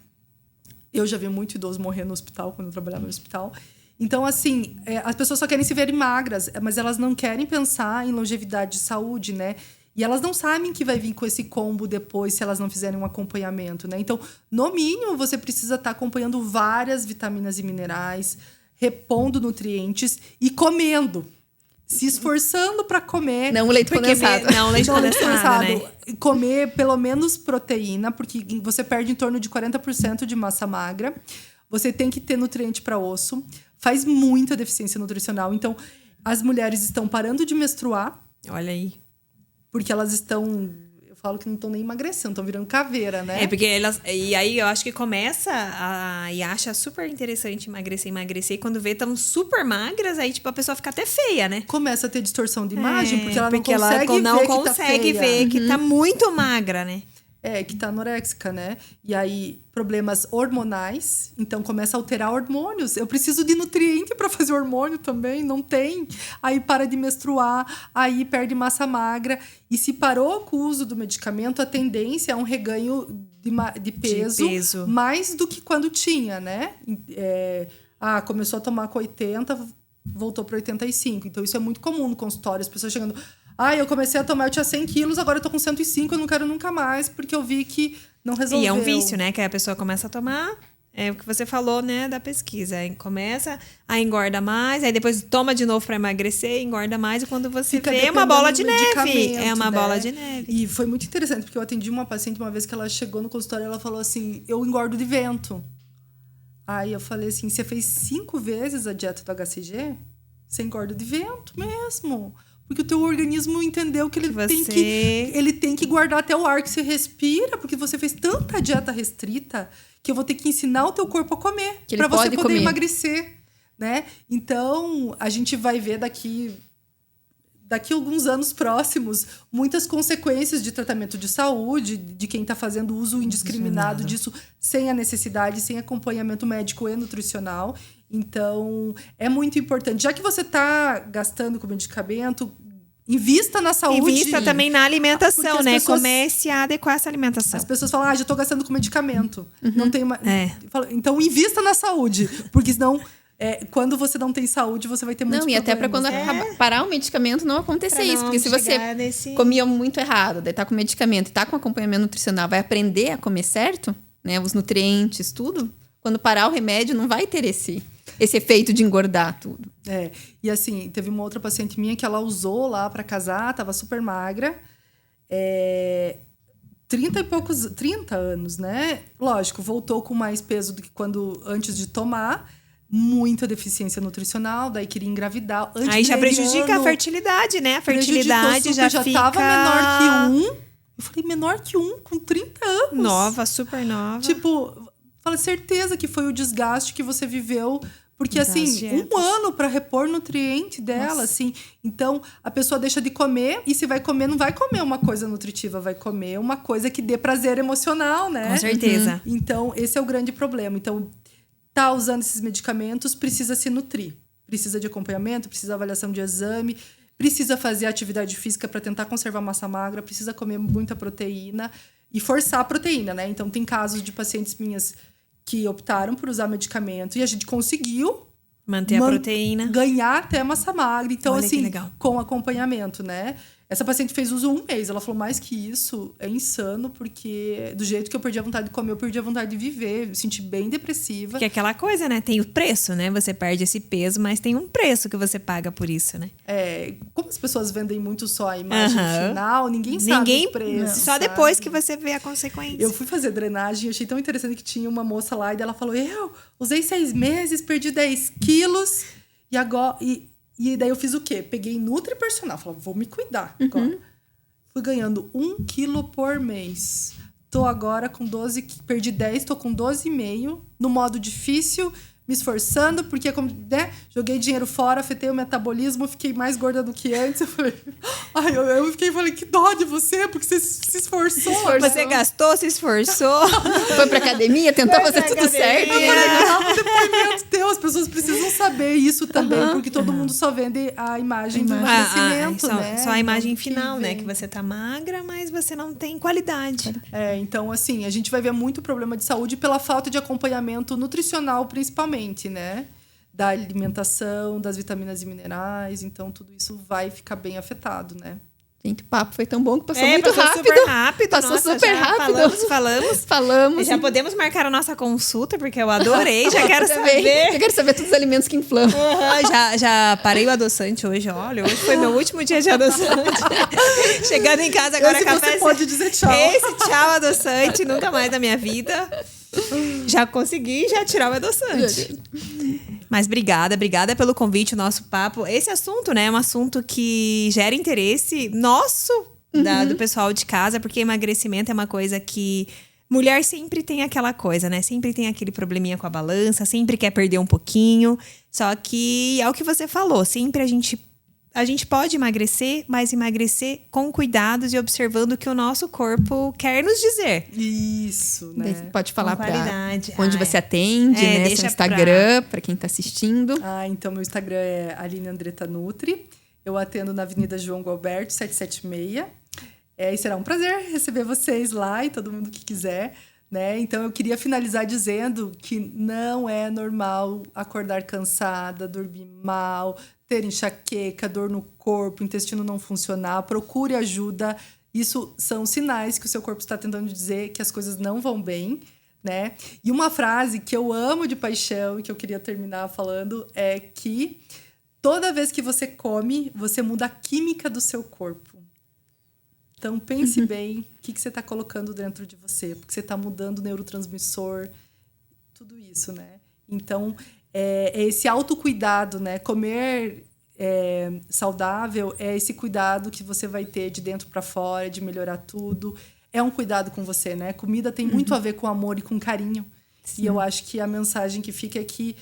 Eu já vi muito idoso morrer no hospital, quando eu trabalhava no hospital. Então, assim, as pessoas só querem se verem magras, mas elas não querem pensar em longevidade de saúde, né? E elas não sabem que vai vir com esse combo depois, se elas não fizerem um acompanhamento, né? Então, no mínimo, você precisa estar acompanhando várias vitaminas e minerais, repondo nutrientes e comendo. Se esforçando para comer. Não leite condensado. Não leite condensado, né? Comer pelo menos proteína, porque você perde em torno de 40% de massa magra. Você tem que ter nutriente para osso. Faz muita deficiência nutricional. Então, as mulheres estão parando de menstruar. Olha aí. Porque elas estão... Eu falo que não estão nem emagrecendo, estão virando caveira, né? É, porque elas... E aí, eu acho que começa e acha super interessante emagrecer. E quando vê, estão super magras, aí, tipo, a pessoa fica até feia, né? Começa a ter distorção de imagem, porque ela não consegue ver que tá muito magra, né? Que tá anoréxica, né? E aí, problemas hormonais. Então, começa a alterar hormônios. Eu preciso de nutriente para fazer hormônio também. Não tem. Aí, para de menstruar. Aí, perde massa magra. E se parou com o uso do medicamento, a tendência é um reganho de peso. Mais do que quando tinha, né? Começou a tomar com 80, voltou para 85. Então, isso é muito comum no consultório. As pessoas chegando... eu comecei a tomar, eu tinha 100 quilos, agora eu tô com 105, eu não quero nunca mais, porque eu vi que não resolveu. E é um vício, né? Que a pessoa começa a tomar, é o que você falou, né, da pesquisa. Aí começa, aí engorda mais, aí depois toma de novo pra emagrecer, engorda mais, e quando você vê, é uma bola de neve. É uma bola de neve. E foi muito interessante, porque eu atendi uma paciente uma vez que ela chegou no consultório e ela falou assim, eu engordo de vento. Aí eu falei assim, você fez 5 vezes a dieta do HCG? Você engorda de vento mesmo. Porque o teu organismo entendeu que ele tem que guardar até o ar que você respira, porque você fez tanta dieta restrita que eu vou ter que ensinar o teu corpo a comer para você poder emagrecer, né? Então, a gente vai ver daqui a alguns anos próximos muitas consequências de tratamento de saúde, de quem está fazendo uso indiscriminado disso sem a necessidade, sem acompanhamento médico e nutricional. Então, é muito importante. Já que você está gastando com medicamento, invista na saúde. Invista também na alimentação, né? Comece a adequar essa alimentação. As pessoas falam, já estou gastando com medicamento. Não tem uma... Então, invista na saúde. Porque senão, quando você não tem saúde, você vai ter muitos problemas. E até para quando parar o medicamento não acontecer isso. Porque se você comia muito errado, daí tá com medicamento e tá com acompanhamento nutricional, vai aprender a comer certo, né? Os nutrientes, tudo. Quando parar o remédio, não vai ter esse efeito de engordar tudo. E assim, teve uma outra paciente minha que ela usou lá para casar, tava super magra, 30 anos, né? Lógico, voltou com mais peso do que antes de tomar, muita deficiência nutricional, daí queria engravidar. Aí já prejudica a fertilidade, né? A fertilidade já tava menor que 1. Eu falei, menor que 1, com 30 anos. Nova, super nova. Tipo... Fala, certeza que foi o desgaste que você viveu Porque, Então, as assim, dietas. um ano para repor nutriente dela, assim. Então, a pessoa deixa de comer e se vai comer, não vai comer uma coisa nutritiva, vai comer uma coisa que dê prazer emocional, né? Com certeza. Então, esse é o grande problema. Então, tá usando esses medicamentos, precisa se nutrir. Precisa de acompanhamento, precisa de avaliação de exame, precisa fazer atividade física para tentar conservar massa magra, precisa comer muita proteína e forçar a proteína, né? Então, tem casos de pacientes minhas que optaram por usar medicamento e a gente conseguiu Manter a proteína. ganhar até massa magra. Então, Olha que assim, legal. com acompanhamento, né? Essa paciente fez uso 1 mês. Ela falou, mais que isso, é insano, porque do jeito que eu perdi a vontade de comer, eu perdi a vontade de viver. Me senti bem depressiva. Porque é aquela coisa, né? Tem o preço, né? Você perde esse peso, mas tem um preço que você paga por isso, né? Como as pessoas vendem muito só a imagem final, ninguém sabe Ninguém, o preço. só sabe? depois que você vê a consequência. Eu fui fazer drenagem, achei tão interessante que tinha uma moça lá e ela falou: eu usei 6 meses, perdi 10 quilos e agora. E daí eu fiz o quê? Peguei Nutri Personal, falei, vou me cuidar agora. Fui ganhando 1 quilo por mês. Tô agora com 12, perdi 10, tô com 12,5 no modo difícil, me esforçando, porque né, joguei dinheiro fora, afetei o metabolismo, fiquei mais gorda do que antes. Eu falei, falei, que dó de você, porque você se esforçou. Você gastou, se esforçou. Foi pra academia, tentou fazer tudo certo. Eu falei, grava um depoimento teu, as pessoas precisam saber isso também, porque todo mundo só vende a imagem do emagrecimento, né? Só a imagem Então, final, né? vem. Que você tá magra, mas você não tem qualidade. Então, assim, a gente vai ver muito problema de saúde pela falta de acompanhamento nutricional, principalmente, né? Da alimentação, das vitaminas e minerais. Então, tudo isso vai ficar bem afetado, né? Gente, o papo foi tão bom que passou muito rápido. Super rápido. Passou Nossa, super já rápido. Falamos. Já podemos marcar a nossa consulta, porque eu adorei. Já quero saber. Eu quero saber todos os alimentos que inflamam. Já parei o adoçante hoje. Olha, hoje foi meu último dia de adoçante. Chegando em casa agora, café. Você pode dizer tchau. Esse tchau adoçante, nunca mais na minha vida. Já consegui tirar o adoçante. Mas obrigada pelo convite, o nosso papo. Esse assunto, né, é um assunto que gera interesse nosso, do pessoal de casa, porque emagrecimento é uma coisa que mulher sempre tem aquela coisa, né? Sempre tem aquele probleminha com a balança, sempre quer perder um pouquinho. Só que é o que você falou, sempre a gente pode emagrecer, mas emagrecer com cuidados e observando o que o nosso corpo quer nos dizer. Isso, né? Daí pode falar Com pra qualidade. onde você atende, né? deixa Seu Instagram, pra quem tá assistindo. Então meu Instagram é Aline Andretta Nutri. Eu atendo na Avenida João Gualberto, 776. E será um prazer receber vocês lá e todo mundo que quiser, né? Então eu queria finalizar dizendo que não é normal acordar cansada, dormir mal, ter enxaqueca, dor no corpo, intestino não funcionar. Procure ajuda. Isso são sinais que o seu corpo está tentando dizer que as coisas não vão bem, né? E uma frase que eu amo de paixão e que eu queria terminar falando é que toda vez que você come, você muda a química do seu corpo. Então, pense bem o que você está colocando dentro de você, porque você está mudando o neurotransmissor, tudo isso, né? Então, é esse autocuidado, né? Comer saudável é esse cuidado que você vai ter de dentro para fora, de melhorar tudo. É um cuidado com você, né? Comida tem muito a ver com amor e com carinho. Sim. E eu acho que a mensagem que fica é que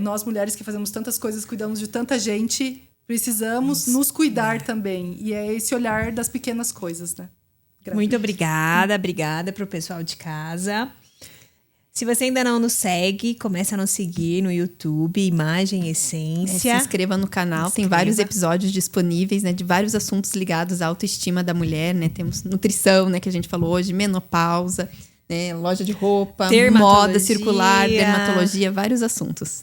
nós, mulheres que fazemos tantas coisas, cuidamos de tanta gente, precisamos nos cuidar também. E é esse olhar das pequenas coisas, né? Muito obrigada pro pessoal de casa. Se você ainda não nos segue, comece a nos seguir no YouTube, Imagem Essência. Se inscreva no canal, tem vários episódios disponíveis, né, de vários assuntos ligados à autoestima da mulher, né? Temos nutrição, né, que a gente falou hoje, menopausa, né, loja de roupa, moda circular, dermatologia, vários assuntos.